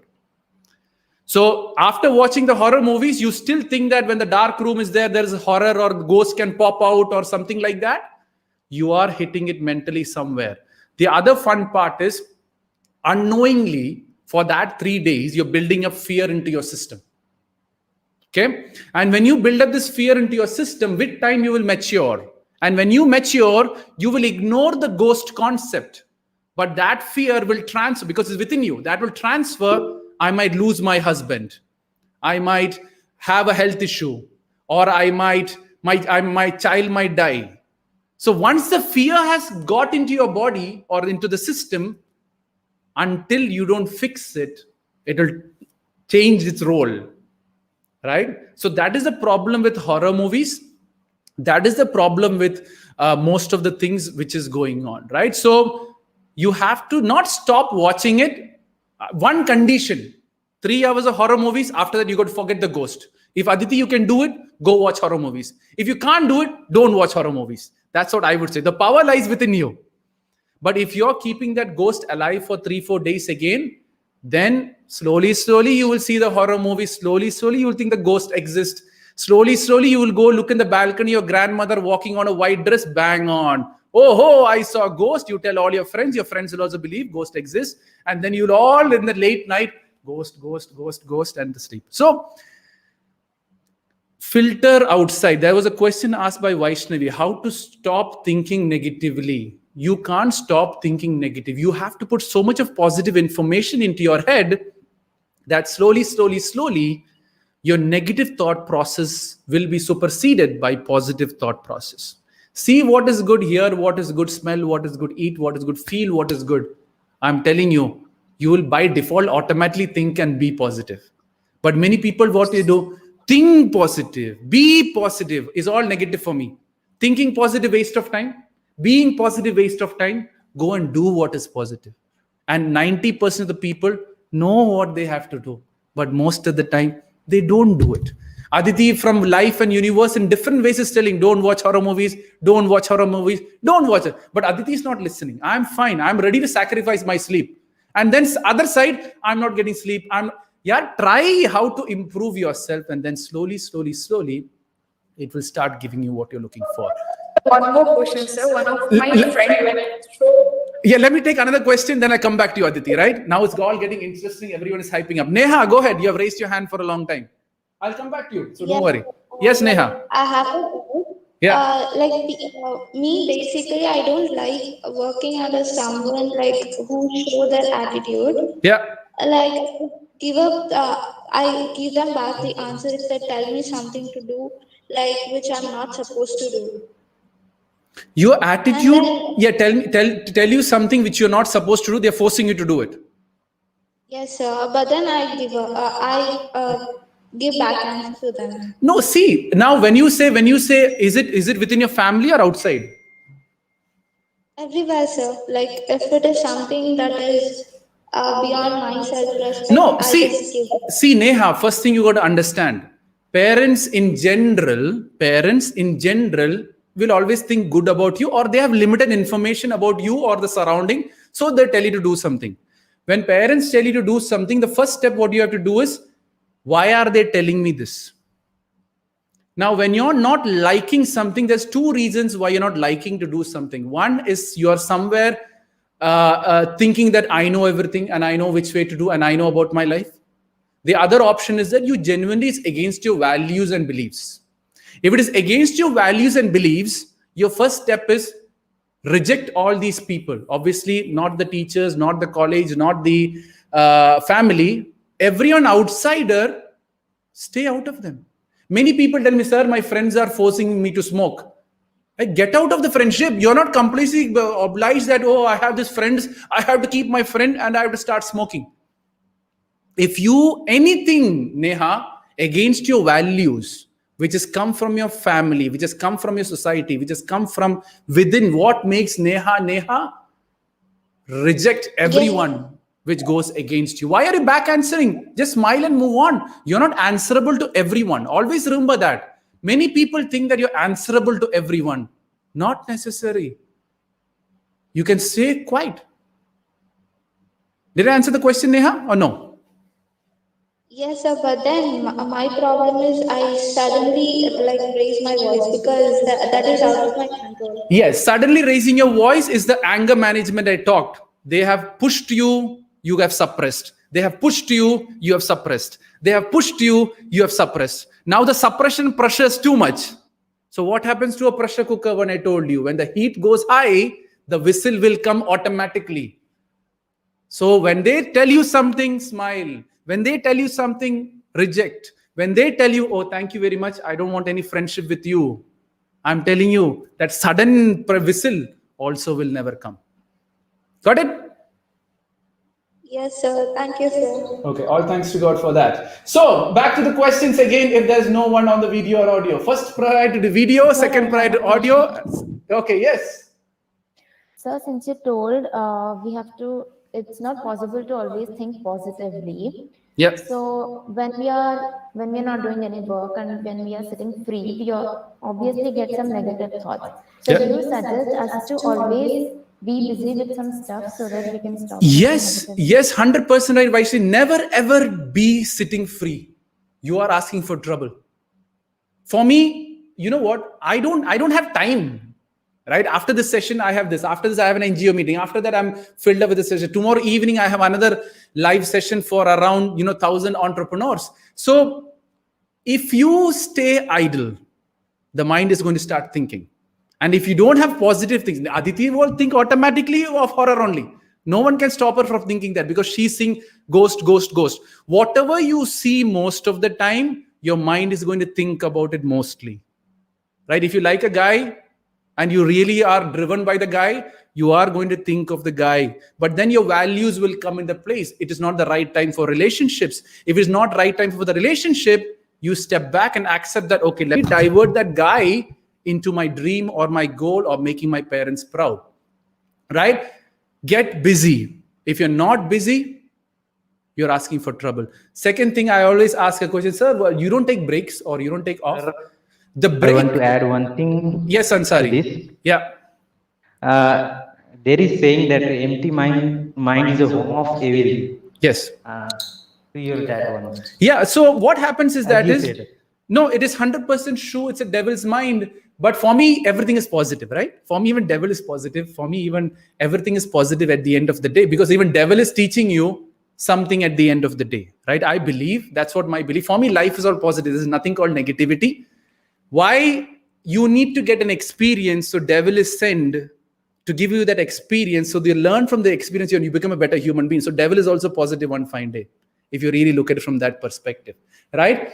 So after watching the horror movies, you still think that when the dark room is there is a horror or ghost can pop out or something like that. You are hitting it mentally somewhere. The other fun part is, unknowingly, for that 3 days, you're building up fear into your system. Okay? And when you build up this fear into your system, with time you will mature. And when you mature, you will ignore the ghost concept. But that fear will transfer, because it's within you. That will transfer, I might lose my husband. I might have a health issue. Or my child might die. So once the fear has got into your body or into the system, until you don't fix it, it will change its role, right? So that is the problem with horror movies. That is the problem with most of the things which is going on, right? So you have to not stop watching it. One condition, 3 hours of horror movies, after that you got to forget the ghost. If Aditi, you can do it, go watch horror movies. If you can't do it, don't watch horror movies. That's what I would say. The power lies within you. But if you're keeping that ghost alive for 3-4 days again, then slowly you will see the horror movie. Slowly you will think the ghost exists. Slowly you will go look in the balcony, your grandmother walking on a white dress, bang on. Oh, I saw a ghost. You tell all your friends will also believe ghost exists. And then you'll all in the late night, ghost, and sleep. So, filter outside. There was a question asked by Vaishnavi, how to stop thinking negatively. You can't stop thinking negative. You have to put so much of positive information into your head that slowly, your negative thought process will be superseded by positive thought process. See what is good, hear what is good, smell what is good, eat what is good, feel what is good. I'm telling you, you will by default automatically think and be positive. But many people, what they do, think positive, be positive is all negative for me. Thinking positive, waste of time. Being positive, waste of time. Go and do what is positive. And 90% of the people know what they have to do. But most of the time, they don't do it. Aditi from Life and Universe in different ways is telling, don't watch horror movies, don't watch it. But Aditi is not listening. I'm fine. I'm ready to sacrifice my sleep. And then other side, I'm not getting sleep. Try how to improve yourself, and then slowly, it will start giving you what you're looking for. One more question, sir. One of my friend went through. Yeah, let me take another question, then I come back to you, Aditi, right? Now it's all getting interesting. Everyone is hyping up. Neha, go ahead. You have raised your hand for a long time. I'll come back to you, so don't worry. Yes, Neha. I have a doubt. Yeah. Me, basically, I don't like working under someone like who show their attitude. Yeah. Like, I give them back the answer if they tell me something to do, like which I'm not supposed to do. Your attitude, tell you something which you're not supposed to do. They're forcing you to do it. Yes, sir. But then I give back answers to them. No, see, now when you say, is it within your family or outside? Everywhere, sir. Like if it is something that is beyond my self-respect, No, I just give it. see, Neha, first thing you got to understand, parents in general will always think good about you, or they have limited information about you or the surrounding, so they tell you to do something. When parents tell you to do something, the first step what you have to do is, why are they telling me this? Now, when you're not liking something, there's two reasons why you're not liking to do something. One is you're somewhere thinking that I know everything and I know which way to do and I know about my life. The other option is that you genuinely is against your values and beliefs. If it is against your values and beliefs, your first step is reject all these people. Obviously, not the teachers, not the college, not the family. Everyone outsider, stay out of them. Many people tell me, sir, my friends are forcing me to smoke. Get out of the friendship. You're not completely obliged that, oh, I have these friends, I have to keep my friend and I have to start smoking. If you, anything, Neha, against your values, which has come from your family, which has come from your society, which has come from within, what makes Neha, reject everyone which goes against you. Why are you back answering? Just smile and move on. You're not answerable to everyone. Always remember that. Many people think that you're answerable to everyone. Not necessary. You can stay quiet. Did I answer the question, Neha, or no? Yes, sir. But then my problem is I suddenly raise my voice because that is out of my control. Yes, suddenly raising your voice is the anger management I talked. They have pushed you, you have suppressed. They have pushed you, you have suppressed. They have pushed you, you have suppressed. Now the suppression pressure is too much. So what happens to a pressure cooker when I told you? When the heat goes high, the whistle will come automatically. So when they tell you something, smile. When they tell you something, reject. When they tell you, oh, thank you very much, I don't want any friendship with you, I'm telling you that sudden whistle also will never come. Got it? Yes, sir. Thank you, sir. Okay, all thanks to God for that. So, back to the questions again, if there's no one on the video or audio. First priority to video, second priority to audio. Okay, yes. Sir, since you told it's not possible to always think positively. Yeah. So when we are not doing any work and when we are sitting free, we obviously get some negative thoughts. So Yeah. do you suggest us to always be busy with some stuff so that we can stop thinking Yes, negatively? yes, 100% right, Vaishali. Never ever be sitting free. You are asking for trouble. For me, you know what? I don't have time. Right after this session, I have this. After this, I have an NGO meeting. After that, I'm filled up with this session. Tomorrow evening, I have another live session for around 1,000 entrepreneurs. So if you stay idle, the mind is going to start thinking. And if you don't have positive things, Aditi will think automatically of horror only. No one can stop her from thinking that because she's seeing ghost, ghost, ghost. Whatever you see most of the time, your mind is going to think about it mostly. Right? If you like a guy and you really are driven by the guy, you are going to think of the guy. But then your values will come into place. It is not the right time for relationships. If it's not right time for the relationship, you step back and accept that, okay, let me divert that guy into my dream or my goal or making my parents proud. Right? Get busy. If you're not busy, you're asking for trouble. Second thing, I always ask a question, sir, well, you don't take breaks or you don't take off? Sir, The break. I want to add one thing. Yes, to Ansari. this. Yeah. There is saying that empty mind is a home of evil. Yes. To hear that one. Yeah. So what happens is As you said. no, it is 100% true. It's a devil's mind. But for me, everything is positive, right? For me, even devil is positive. For me, even everything is positive at the end of the day, because even devil is teaching you something at the end of the day, right? I believe that's what my belief. For me, life is all positive. There's nothing called negativity. Why? You need to get an experience. So devil is sent to give you that experience. So you learn from the experience and you become a better human being. So devil is also positive one fine day, if you really look at it from that perspective, right?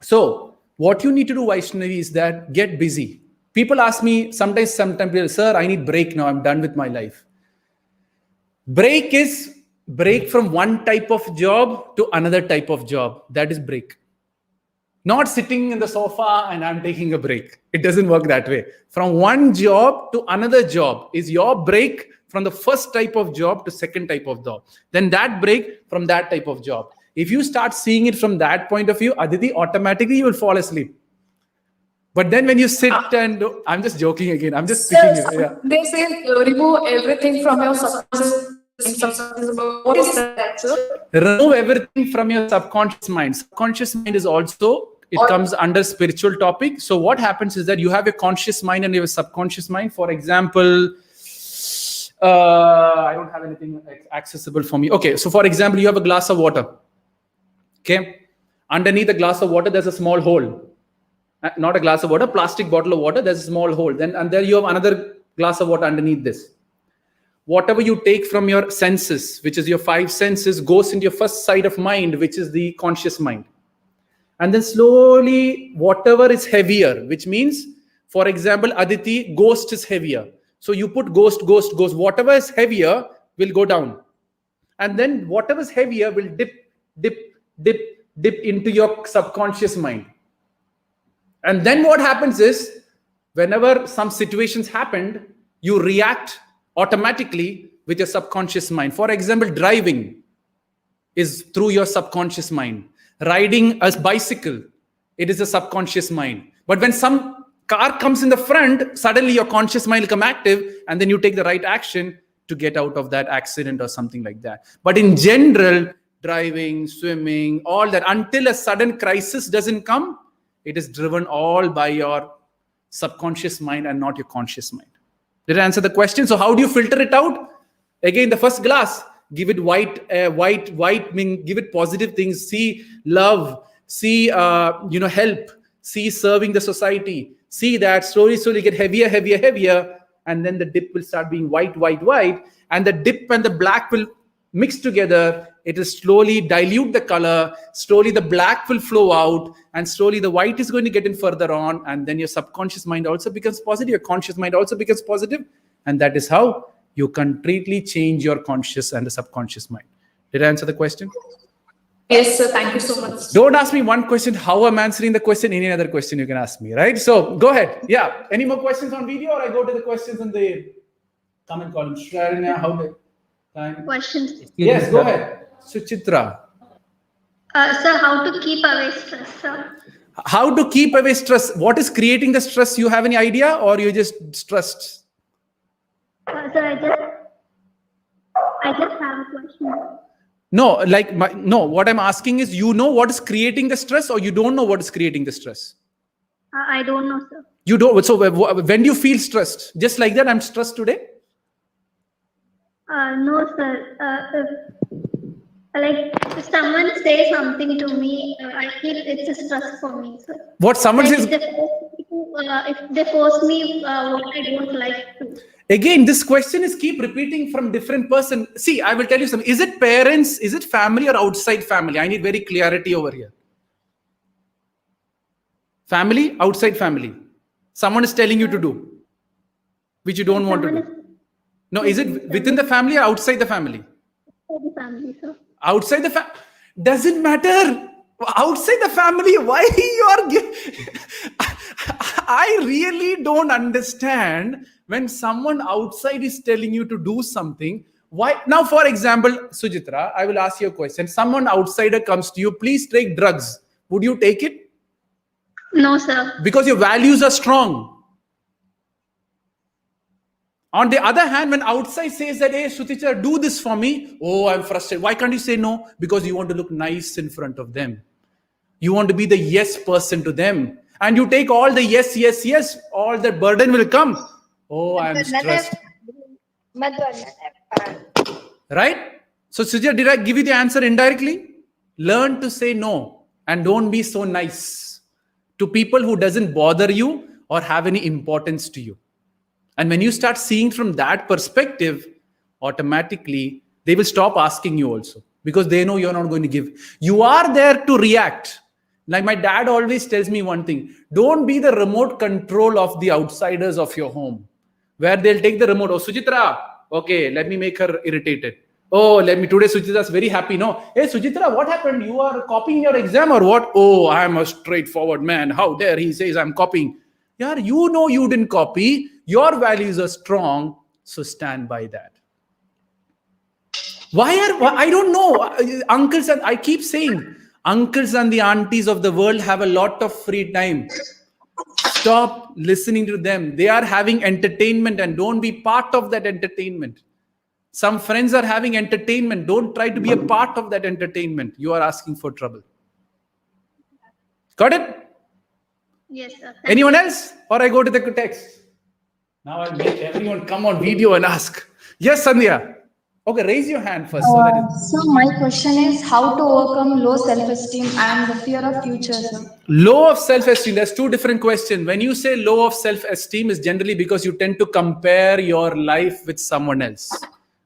So what you need to do, Vaishnavi, is that get busy. People ask me sometimes, sir, I need break now. I'm done with my life. Break is break from one type of job to another type of job. That is break. Not sitting in the sofa and I'm taking a break. It doesn't work that way. From one job to another job is your break from the first type of job to second type of job. Then that break from that type of job. If you start seeing it from that point of view, Aditi, automatically you will fall asleep. But then when you sit and I'm just joking again. I'm just speaking. Yeah. They say remove everything from your subconscious. What is that, sir? Remove everything from your subconscious mind. Subconscious mind is also, it comes under spiritual topic. So what happens is that you have a conscious mind and you have a subconscious mind. For example, I don't have anything accessible for me. Okay, so for example, you have a glass of water. Okay, underneath the glass of water, there's a small hole. Not a glass of water, plastic bottle of water, there's a small hole. Then and there you have another glass of water underneath this. Whatever you take from your senses, which is your five senses, goes into your first side of mind, which is the conscious mind. And then slowly, whatever is heavier, which means, for example, Aditi, ghost is heavier. So you put ghost. Whatever is heavier will go down. And then whatever is heavier will dip into your subconscious mind. And then what happens is, whenever some situations happened, you react automatically with your subconscious mind. For example, driving is through your subconscious mind. Riding a bicycle, it is a subconscious mind. But when some car comes in the front, suddenly your conscious mind will come active, and then you take the right action to get out of that accident or something like that. But in general, driving, swimming, all that, until a sudden crisis doesn't come, it is driven all by your subconscious mind and not your conscious mind. Did I answer the question? So how do you filter it out? Again, the first glass, give it white, mean give it positive things. See love, see help, see serving the society. See that slowly get heavier, and then the dip will start being white, and the dip and the black will mix together. It will slowly dilute the color. Slowly the black will flow out, and slowly the white is going to get in further on, and then your subconscious mind also becomes positive. Your conscious mind also becomes positive, and that is how you completely change your conscious and the subconscious mind. Did I answer the question? Yes, sir. Thank you so much. Don't ask me one question, how I'm answering the question. Any other question you can ask me, right? So go ahead. Yeah. Any more questions on video, or I go to the questions in the comment column? Sharanya, how did time? Questions. Yes, go ahead. Suchitra. Sir, how to keep away stress, sir? How to keep away stress? What is creating the stress? You have any idea, or you just stressed? Sir, I just have a question. No, what I'm asking is, you know what is creating the stress, or you don't know what is creating the stress? I don't know, sir. You don't. So when do you feel stressed? Just like that, I'm stressed today. No, sir. If someone says something to me, I feel it's a stress for me, sir. What someone says? If they force me what I don't like to. Again, this question is keep repeating from different person. See, I will tell you something. Is it parents? Is it family or outside family? I need very clarity over here. Family, outside family. Someone is telling you to do, which you don't want to do. No, is it within the family or outside the family? Outside the family, sir. Outside the family. Doesn't matter. Outside the family, why you are... I really don't understand when someone outside is telling you to do something. Why? Now, for example, Sujitra, I will ask you a question. Someone outsider comes to you, please take drugs. Would you take it? No, sir. Because your values are strong. On the other hand, when outside says that, hey, Sujitra, do this for me. Oh, I'm frustrated. Why can't you say no? Because you want to look nice in front of them. You want to be the yes person to them. And you take all the yes, yes, yes, all the burden will come. Oh, I'm stressed. Right? So, Sujit, did I give you the answer indirectly? Learn to say no and don't be so nice to people who doesn't bother you or have any importance to you. And when you start seeing from that perspective, automatically they will stop asking you also, because they know you're not going to give. You are there to react. Like my dad always tells me one thing: don't be the remote control of the outsiders of your home, where they'll take the remote. Oh, Sujitra, okay, let me make her irritated. Oh, today Sujitra's very happy. No, hey Sujitra, what happened? You are copying your exam or what? Oh, I'm a straightforward man. How dare he says I'm copying? Yeah, you know you didn't copy. Your values are strong, so stand by that. Why I don't know, uncles, and I keep saying, uncles and the aunties of the world have a lot of free time. Stop listening to them. They are having entertainment and don't be part of that entertainment. Some friends are having entertainment. Don't try to be a part of that entertainment. You are asking for trouble. Got it? Yes, sir. Anyone else? Or I go to the text? Now I'll make everyone come on video and ask. Yes, Sandhya. Okay, raise your hand first. So my question is how to overcome low self-esteem and the fear of future, sir? Low of self-esteem. There's two different questions. When you say low of self-esteem, is generally because you tend to compare your life with someone else.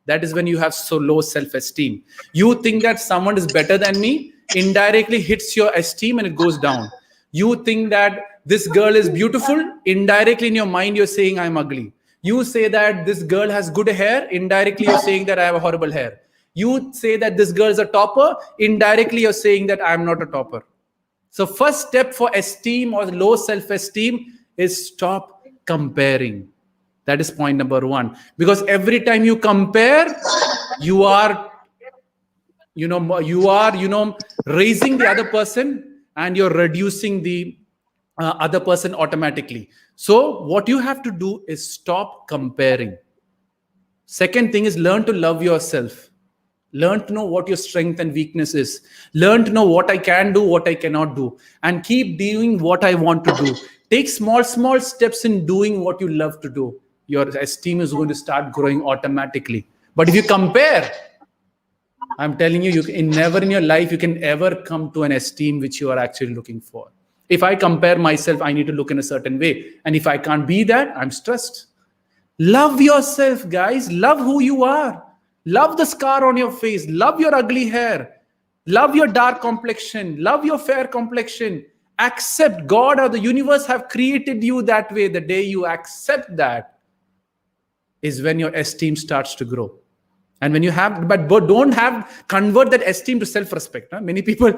That is when you have so low self-esteem. You think that someone is better than me, indirectly hits your esteem and it goes down. You think that this girl is beautiful, indirectly in your mind you're saying I'm ugly. You say that this girl has good hair, indirectly you're saying that I have a horrible hair. You say that this girl is a topper, indirectly you're saying that I'm not a topper. So first step for esteem or low self-esteem is stop comparing. That is point number one. Because every time you compare, you are raising the other person and you're reducing the other person automatically. So what you have to do is stop comparing. Second thing is learn to love yourself. Learn to know what your strength and weakness is. Learn to know what I can do, what I cannot do. And keep doing what I want to do. Take small steps in doing what you love to do. Your esteem is going to start growing automatically. But if you compare, I'm telling you, never in your life you can ever come to an esteem which you are actually looking for. If I compare myself, I need to look in a certain way. And if I can't be that, I'm stressed. Love yourself, guys. Love who you are. Love the scar on your face. Love your ugly hair. Love your dark complexion. Love your fair complexion. Accept God or the universe have created you that way. The day you accept that is when your esteem starts to grow. And when you have, but don't convert that esteem to self-respect. Huh? Many people,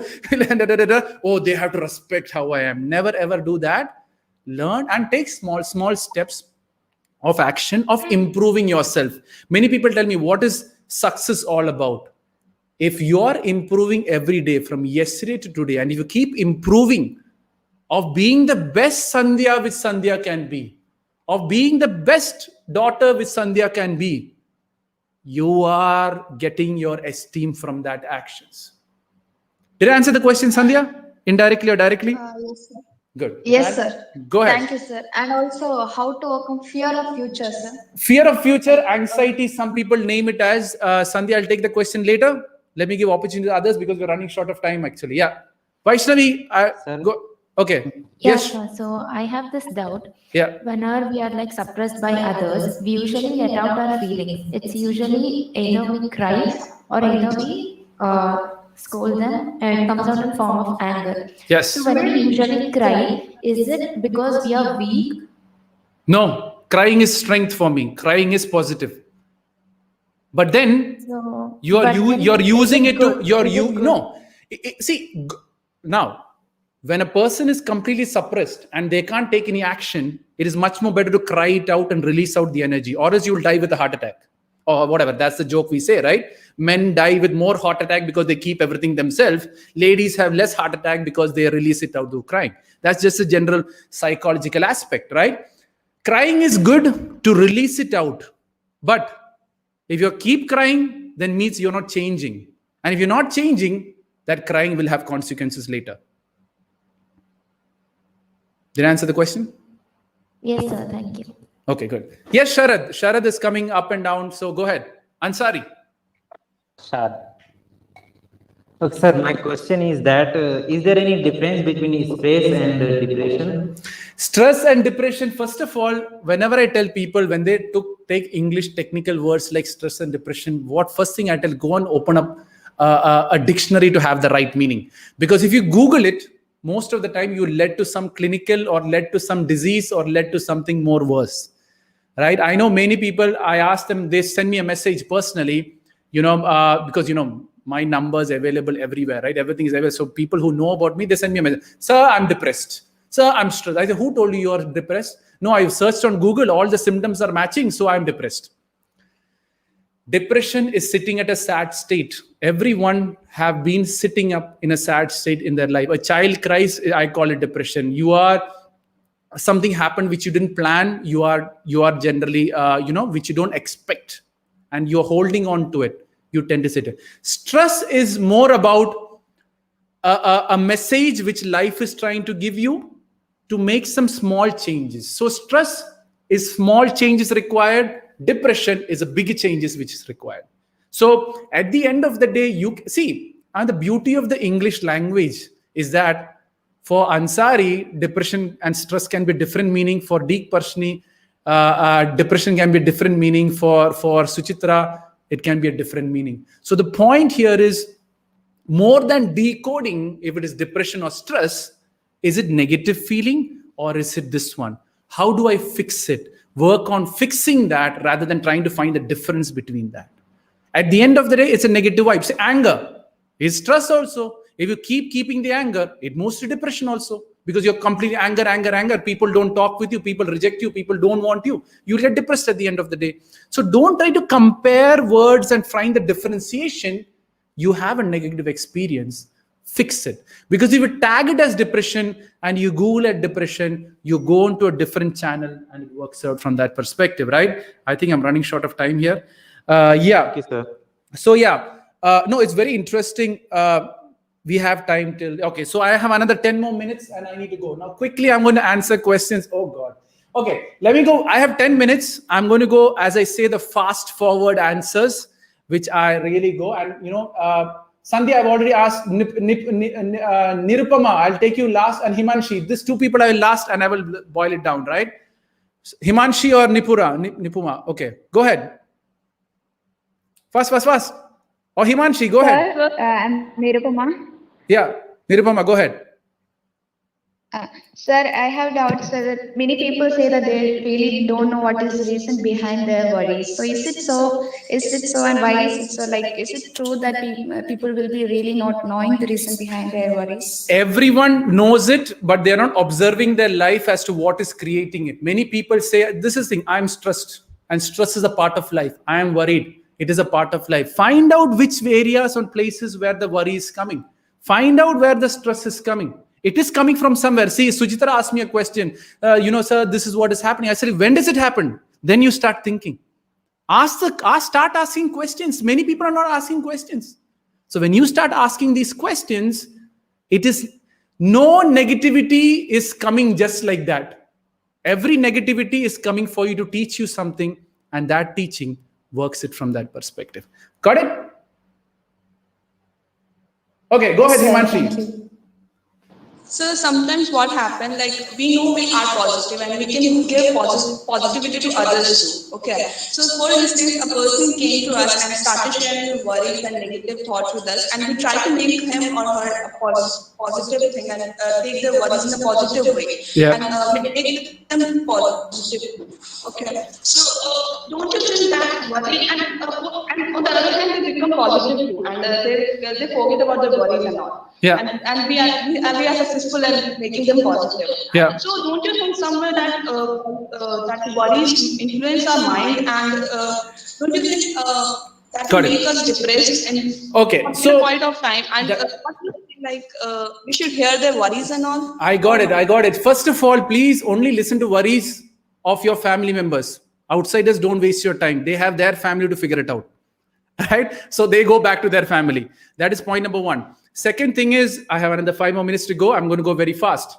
oh, they have to respect how I am. Never ever do that. Learn and take small steps of action of improving yourself. Many people tell me, what is success all about? If you're improving every day from yesterday to today, and if you keep improving of being the best Sandhya which Sandhya can be, of being the best daughter which Sandhya can be, you are getting your esteem from that actions. Did I answer the question, Sandhya? Indirectly or directly? Yes, sir. Good. Yes, sir. Go ahead. Thank you, sir. And also, how to overcome fear of future, sir? Fear of future, anxiety, some people name it as, Sandhya, I'll take the question later. Let me give opportunity to others because we're running short of time actually. Yeah. Vaishnavi, go. Okay. Yeah, Yes. sure. So I have this doubt. Yeah. Whenever we are like suppressed by others, we usually let out our feelings. It's usually either we cry or either we scold them, and it comes out in form of anger. Yes. So when we usually cry, is it because we are weak? No, crying is strength for me. Crying is positive. But then So, you're using it to see now. When a person is completely suppressed and they can't take any action, it is much more better to cry it out and release out the energy, or else you'll die with a heart attack or whatever. That's the joke we say, right? Men die with more heart attack because they keep everything themselves. Ladies have less heart attack because they release it out through crying. That's just a general psychological aspect, right? Crying is good to release it out. But if you keep crying, then means you're not changing. And if you're not changing, that crying will have consequences later. Did I answer the question? Yes, sir. Thank you. Okay, good. Yes, Sharad. Sharad is coming up and down. So go ahead. Ansari. Shad. Okay, sir, my question is that is there any difference between stress and depression? Stress and depression, first of all, whenever I tell people, when they take English technical words like stress and depression, what first thing I tell, go and open up a dictionary to have the right meaning. Because if you Google it, most of the time you led to some clinical or led to some disease or led to something more worse, right? I know many people, I ask them, they send me a message personally, because, my numbers available everywhere, right? Everything is available. So people who know about me, they send me a message. Sir, I'm depressed. Sir, I'm stressed. I say, who told you you're depressed? No, I've searched on Google. All the symptoms are matching. So I'm depressed. Depression is sitting at a sad state. Everyone have been sitting up in a sad state in their life. A child cries, I call it depression. Something happened which you didn't plan. You are generally, which you don't expect. And you're holding on to it. You tend to sit. Stress is more about a message which life is trying to give you to make some small changes. So stress is small changes required. Depression is a big changes which is required. So at the end of the day, you see, and the beauty of the English language is that for Ansari, depression and stress can be different meaning. For Deek, Parassini, depression can be different meaning. For Suchitra, it can be a different meaning. So the point here is, more than decoding if it is depression or stress, is it negative feeling or is it this one? How do I fix it? Work on fixing that rather than trying to find the difference between that. At the end of the day, it's a negative vibe. Say anger is stress also. If you keep keeping the anger, it moves to depression also. Because you're completely anger. People don't talk with you. People reject you. People don't want you. You get depressed at the end of the day. So don't try to compare words and find the differentiation. You have a negative experience. Fix it. Because if you tag it as depression and you Google at depression, you go into a different channel and it works out from that perspective, right? I think I'm running short of time here. Yeah. Okay, sir. So yeah, no, it's very interesting. We have time till, okay, so I have another 10 more minutes and I need to go. Now quickly, I'm going to answer questions. Oh God. Okay, let me go. I have 10 minutes. I'm going to go, as I say, the fast forward answers, which I really go. And, Sandhya, I've already asked Nirupama. I'll take you last, and Himanshi. These two people I will last, and I will boil it down, right? Himanshi or Nipuma. Okay, go ahead. Fast. Or Himanshi, go ahead. I'm Nirupama. Yeah, Nirupama, go ahead. Sir, I have doubts that many people say that they really don't know what is the reason behind their worries. So is it so? And why is it so? Is it true that people will be really not knowing the reason behind their worries? Everyone knows it, but they're not observing their life as to what is creating it. Many people say, this is the thing, I'm stressed. And stress is a part of life. I am worried. It is a part of life. Find out which areas or places where the worry is coming. Find out where the stress is coming. It is coming from somewhere. See, Sujitra asked me a question. Sir, this is what is happening. I said, when does it happen? Then you start thinking. Start asking questions. Many people are not asking questions. So when you start asking these questions, it is no negativity is coming just like that. Every negativity is coming for you to teach you something, and that teaching works it from that perspective. Got it? Okay, go ahead, Himanshi. So sometimes what happens, like we know we are positive and we can give positivity to others too. Okay. So for instance, a person came to us and started sharing worries and negative thoughts with us, and we try to make him or her a positive thing and take their worries in a positive way. Yeah. And make them positive. Okay. So don't you think that worry and on the other hand they become positive too, and they forget about their worries and all. Yeah. And we are successful in making them positive. Yeah. So don't you think somewhere that that worries influence our mind, and don't you think that will make us depressed in a point of time? And what do you think, like we should hear their worries and all? I got it. First of all, please only listen to worries of your family members. Outsiders, don't waste your time. They have their family to figure it out. Right? So they go back to their family. That is point number one. Second thing is, I have another 5 more minutes to go. I'm going to go very fast.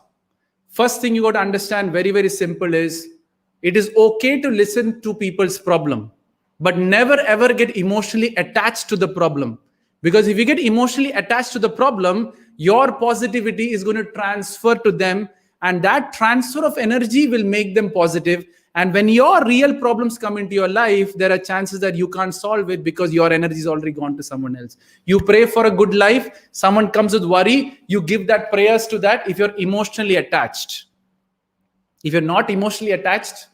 First thing you got to understand, very, very simple, is it is okay to listen to people's problem, but never ever get emotionally attached to the problem. Because if you get emotionally attached to the problem, your positivity is going to transfer to them, and that transfer of energy will make them positive. And when your real problems come into your life, there are chances that you can't solve it because your energy is already gone to someone else. You pray for a good life, someone comes with worry, you give that prayers to that if you're emotionally attached. If you're not emotionally attached,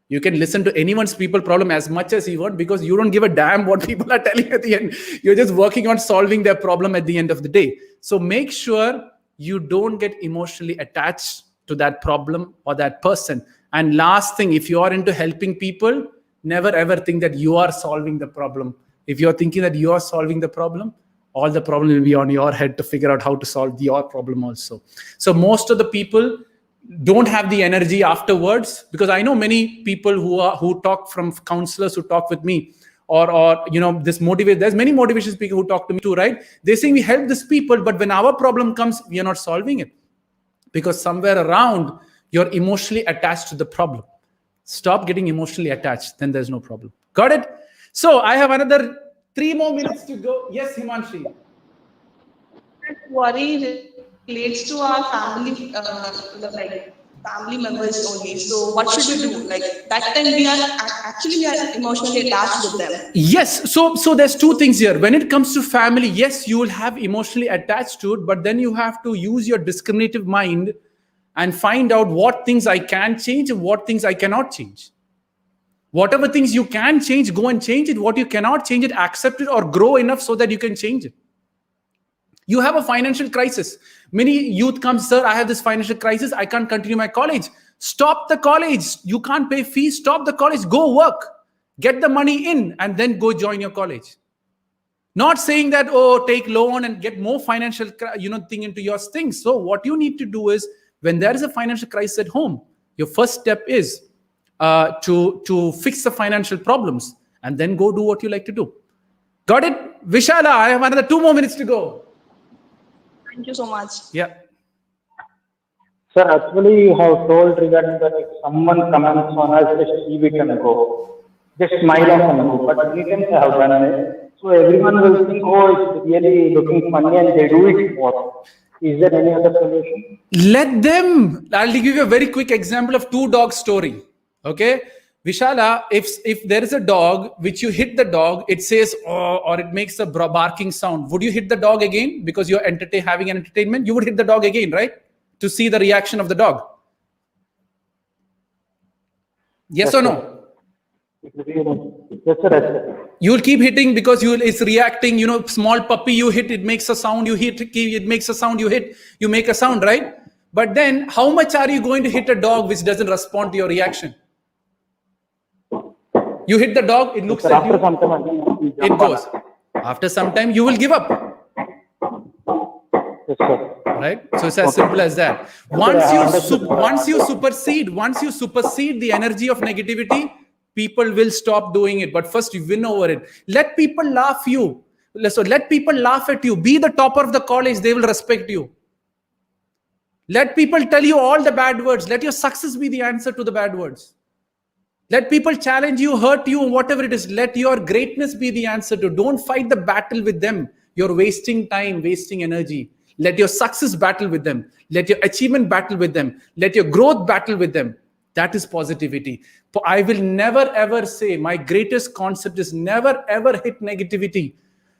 you can listen to anyone's people problem as much as you want, because you don't give a damn what people are telling at the end. You're just working on solving their problem at the end of the day. So make sure you don't get emotionally attached to that problem or that person. And last thing, if you are into helping people, never ever think that you are solving the problem. If you're thinking that you are solving the problem, all the problem will be on your head to figure out how to solve your problem also. So most of the people don't have the energy afterwards, because I know many people who talk from counselors who talk with me, or this motivate. There's many motivation speakers who talk to me too, right? They say we help these people, but when our problem comes, we are not solving it, because somewhere around you're emotionally attached to the problem. Stop getting emotionally attached, then there's no problem. Got it? So I have another 3 more minutes to go. Yes, Himanshi. Worry relates to our family, like family members only. So what should we do? Like that time we are emotionally attached with them. Yes. So there's 2 things here. When it comes to family, yes, you will have emotionally attached to it, but then you have to use your discriminative mind and find out what things I can change and what things I cannot change. Whatever things you can change, go and change it. What you cannot change it, accept it or grow enough so that you can change it. You have a financial crisis. Many youth come, sir, I have this financial crisis. I can't continue my college. Stop the college. You can't pay fees. Stop the college. Go work. Get the money in and then go join your college. Not saying that, take loan and get more financial, thing into your things. So what you need to do is, when there is a financial crisis at home, your first step is to fix the financial problems and then go do what you like to do. Got it? Vishala, I have another 2 more minutes to go. Thank you so much. Yeah. Sir, actually you have told regarding that if someone comments on us, just leave it and go. Just smile off and go. But we can have done it. So everyone will think, it's really looking funny, and they do it more. Is there any other solution? Let them. I'll give you a very quick example of 2 dog story. Okay. Vishala, if there is a dog, which you hit the dog, it says, or it makes a barking sound. Would you hit the dog again? Because you're having an entertainment, you would hit the dog again, right? To see the reaction of the dog. Yes or no? Yes, sir. You'll keep hitting because it's reacting. Small puppy you hit, it makes a sound. You hit, it makes a sound. You hit, you make a sound, right? But then how much are you going to hit a dog which doesn't respond to your reaction? You hit the dog, it looks Sir, at after you, some time, again, we it jump on goes. After some time, you will give up. Yes, sir. Right? So it's as simple as that. Sir, I have understood. Once you supersede the energy of negativity, people will stop doing it. But first you win over it. Let people laugh you. So let people laugh at you. Be the topper of the college, they will respect you. Let people tell you all the bad words. Let your success be the answer to the bad words. Let people challenge you, hurt you, whatever it is. Let your greatness be the answer to. Don't fight the battle with them. You're wasting time, wasting energy. Let your success battle with them. Let your achievement battle with them. Let your growth battle with them. That is positivity. I will never ever say, my greatest concept is never ever hit negativity.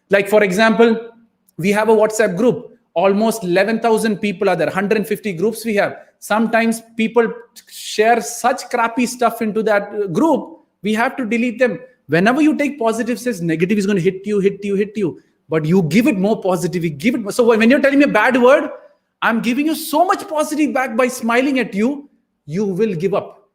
Like, for example, we have a WhatsApp group. Almost 11,000 people are there, 150 groups we have. Sometimes people share such crappy stuff into that group, we have to delete them. Whenever you take positive, says negative is going to hit you. But you give it more positive, you give it more. So when you're telling me a bad word, I'm giving you so much positive back by smiling at you, you will give up.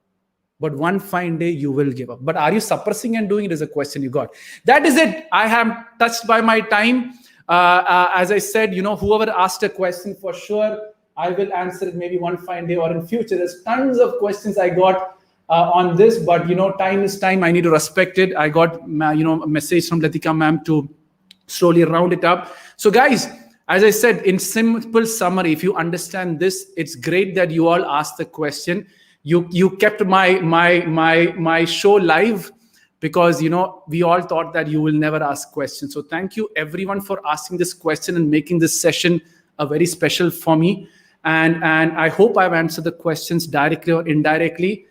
But one fine day, you will give up. But are you suppressing and doing it is a question you got. That is it. I am touched by my time. As I said, whoever asked a question, for sure, I will answer it maybe one fine day or in future. There's tons of questions I got on this, but time is time. I need to respect it. I got a message from Latika ma'am to slowly round it up. So guys, as I said, in simple summary, if you understand this, it's great that you all asked the question. You kept my show live, because we all thought that you will never ask questions. So thank you everyone for asking this question and making this session a very special for me. And I hope I've answered the questions directly or indirectly.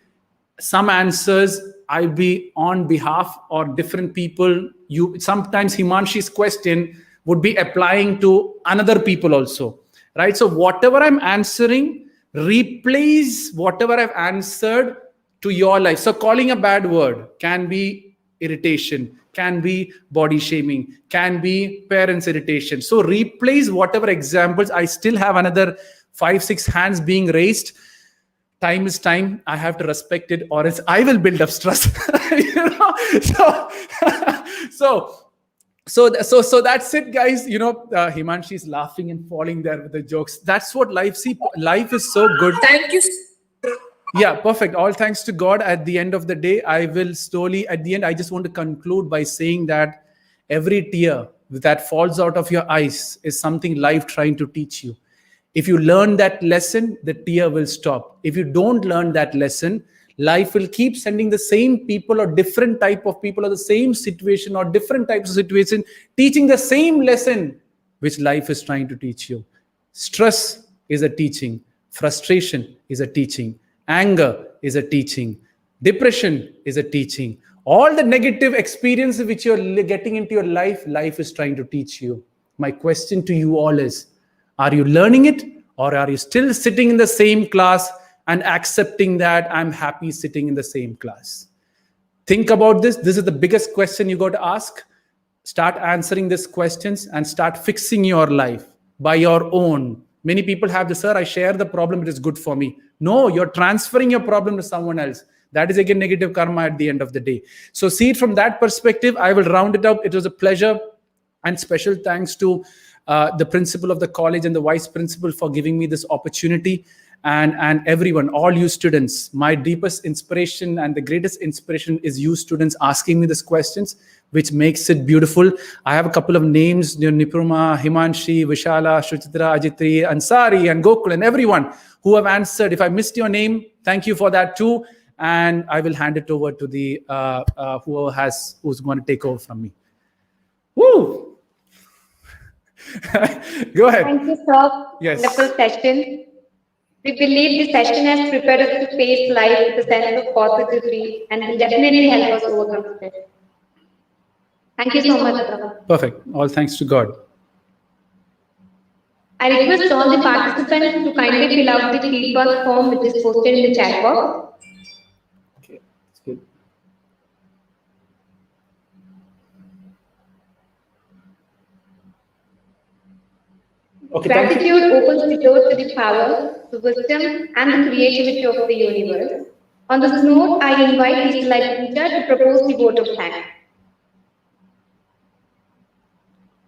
Some answers I'll be on behalf or different people. Sometimes Himanshi's question would be applying to another people also, right? So whatever I'm answering, replace whatever I've answered to your life. So calling a bad word can be irritation, can be body shaming, can be parents' irritation. So replace whatever examples. I still have another 5-6 hands being raised. Time is time. I have to respect it, or else I will build up stress. So that's it, guys. Himanshi's laughing and falling there with the jokes. That's what life. Life is so good. Thank you. Yeah, perfect. All thanks to God. At the end of the day, I just want to conclude by saying that every tear that falls out of your eyes is something life trying to teach you. If you learn that lesson, the tear will stop. If you don't learn that lesson, life will keep sending the same people or different type of people or the same situation or different types of situation, teaching the same lesson which life is trying to teach you. Stress is a teaching. Frustration is a teaching. Anger is a teaching. Depression is a teaching. All the negative experiences which you're getting into your life, life is trying to teach you. My question to you all is, are you learning it, or are you still sitting in the same class and accepting that I'm happy sitting in the same class? Think about this. This is the biggest question you got to ask. Start answering these questions and start fixing your life by your own. Many people have this, sir, I share the problem, it is good for me. No, you're transferring your problem to someone else. That is again negative karma at the end of the day. So see it from that perspective. I will round it up. It was a pleasure, and special thanks to the principal of the college and the vice principal for giving me this opportunity, and everyone, all you students. My deepest inspiration and the greatest inspiration is you students asking me these questions, which makes it beautiful. I have a couple of names, Nipruma, Himanshi, Vishala, Shuchitra, Ajitri, Ansari, and Gokul, and everyone who have answered. If I missed your name, thank you for that too. And I will hand it over to the who's going to take over from me. Woo! Go ahead. Thank you, sir. Yes. Wonderful session. We believe this session has prepared us to face life with a sense of positivity and will definitely help us overcome stress. Thank you so much, sir. Perfect. All thanks to God. I request all the participants to kindly fill out the feedback form which is posted in the chat box. Okay, that's good. Okay, Gratitude opens the door to the power, the wisdom, and the creativity of the universe. On this note, I invite Mr. Light Pooja to propose the vote of thanks.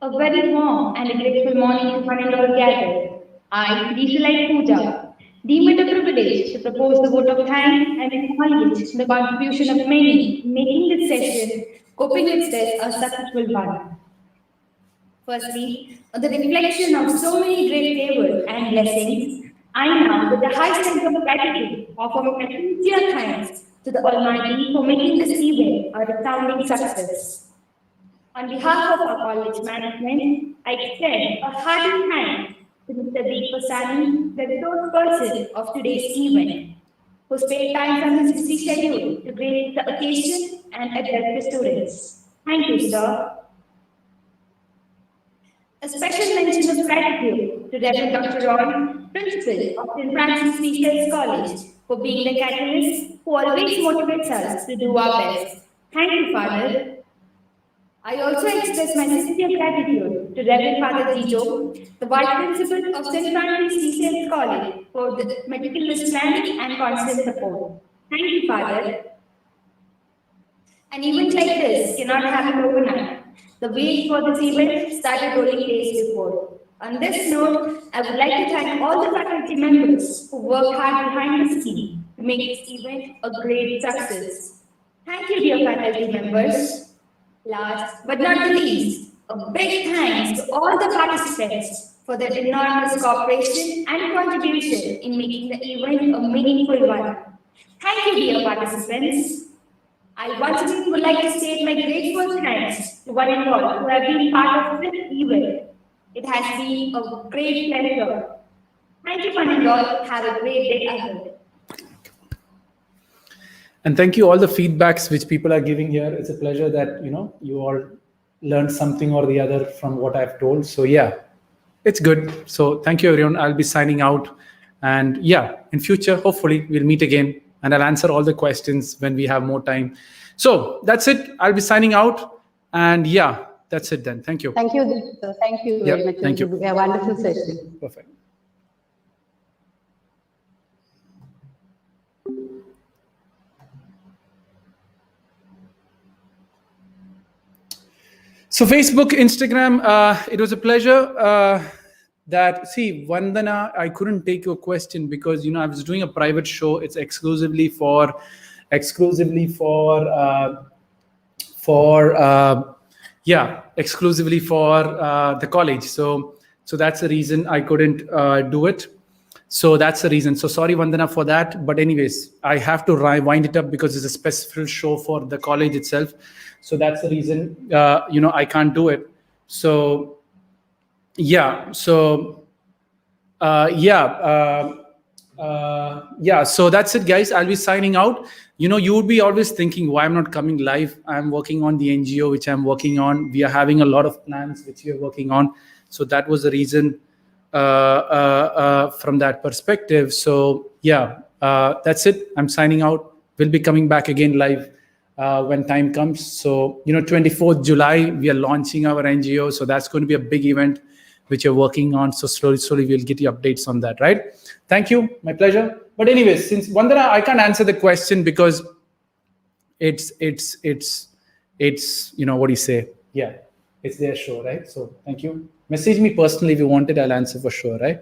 A very warm and a grateful morning to one and all gathered. I, Lisa Light Pooja, deem it a privilege to propose the vote of thanks and acknowledge the contribution of many in making this session, coping with stress, a successful one. Firstly, the reflection of so many great favors and blessings, I now, with the high sense of gratitude, offer my sincere thanks to the Almighty for making this event a resounding success. On behalf of our college management, I extend a hearty thanks to Mr. Deek, the resource person of today's event, who spared time from his busy schedule to grace the occasion and address the students. Thank you, sir. A special mention of gratitude to Reverend Dr. Ron, Principal of St. Francis Teachers College, for being the catalyst who always motivates us to do our best. Thank you, Father. I also express my sincere gratitude to Reverend Father Gito, the Vice Principal of St. Francis Teachers College, for the meticulous planning and constant support. Thank you, Father. An event like this cannot happen overnight. The wait for this event started rolling days before. On this note, I would like to thank all the faculty members who worked hard behind the scene to make this event a great success. Thank you, dear faculty members. Last but not the least, a big thanks to all the participants for their enormous cooperation and contribution in making the event a meaningful one. Thank you, dear participants. I once again would like to state my grateful thanks to one and all who have been part of this event. It has been a great pleasure. Thank you, one and all. Have a great day ahead. And thank you all the feedbacks which people are giving here. It's a pleasure that you all learned something or the other from what I've told. So yeah, it's good. So thank you everyone. I'll be signing out, and yeah, in future hopefully we'll meet again, and I'll answer all the questions when we have more time. So that's it. I'll be signing out, and yeah, that's it then. Thank you. Thank you, Deek, sir. Thank you very much. Thank you. A wonderful session. Perfect. So Facebook, Instagram, it was a pleasure. Vandana, I couldn't take your question because I was doing a private show. It's exclusively for the college. So that's the reason I couldn't do it. So that's the reason. So sorry, Vandana, for that. But anyways, I have to wind it up because it's a special show for the college itself. So that's the reason, I can't do it. So, yeah. So, so that's it, guys. I'll be signing out. You would be always thinking why I'm not coming live. I'm working on the NGO, which I'm working on. We are having a lot of plans, which we are working on. So that was the reason from that perspective. So, yeah, that's it. I'm signing out. We'll be coming back again live when time comes. So, 24th July, we are launching our NGO. So that's going to be a big event which you're working on. So slowly we'll get you updates on that, right? Thank you. My pleasure. But anyways, since Vandana, I can't answer the question because it's what do you say? Yeah, it's their show, right? So thank you. Message me personally if you want it. I'll answer for sure, right?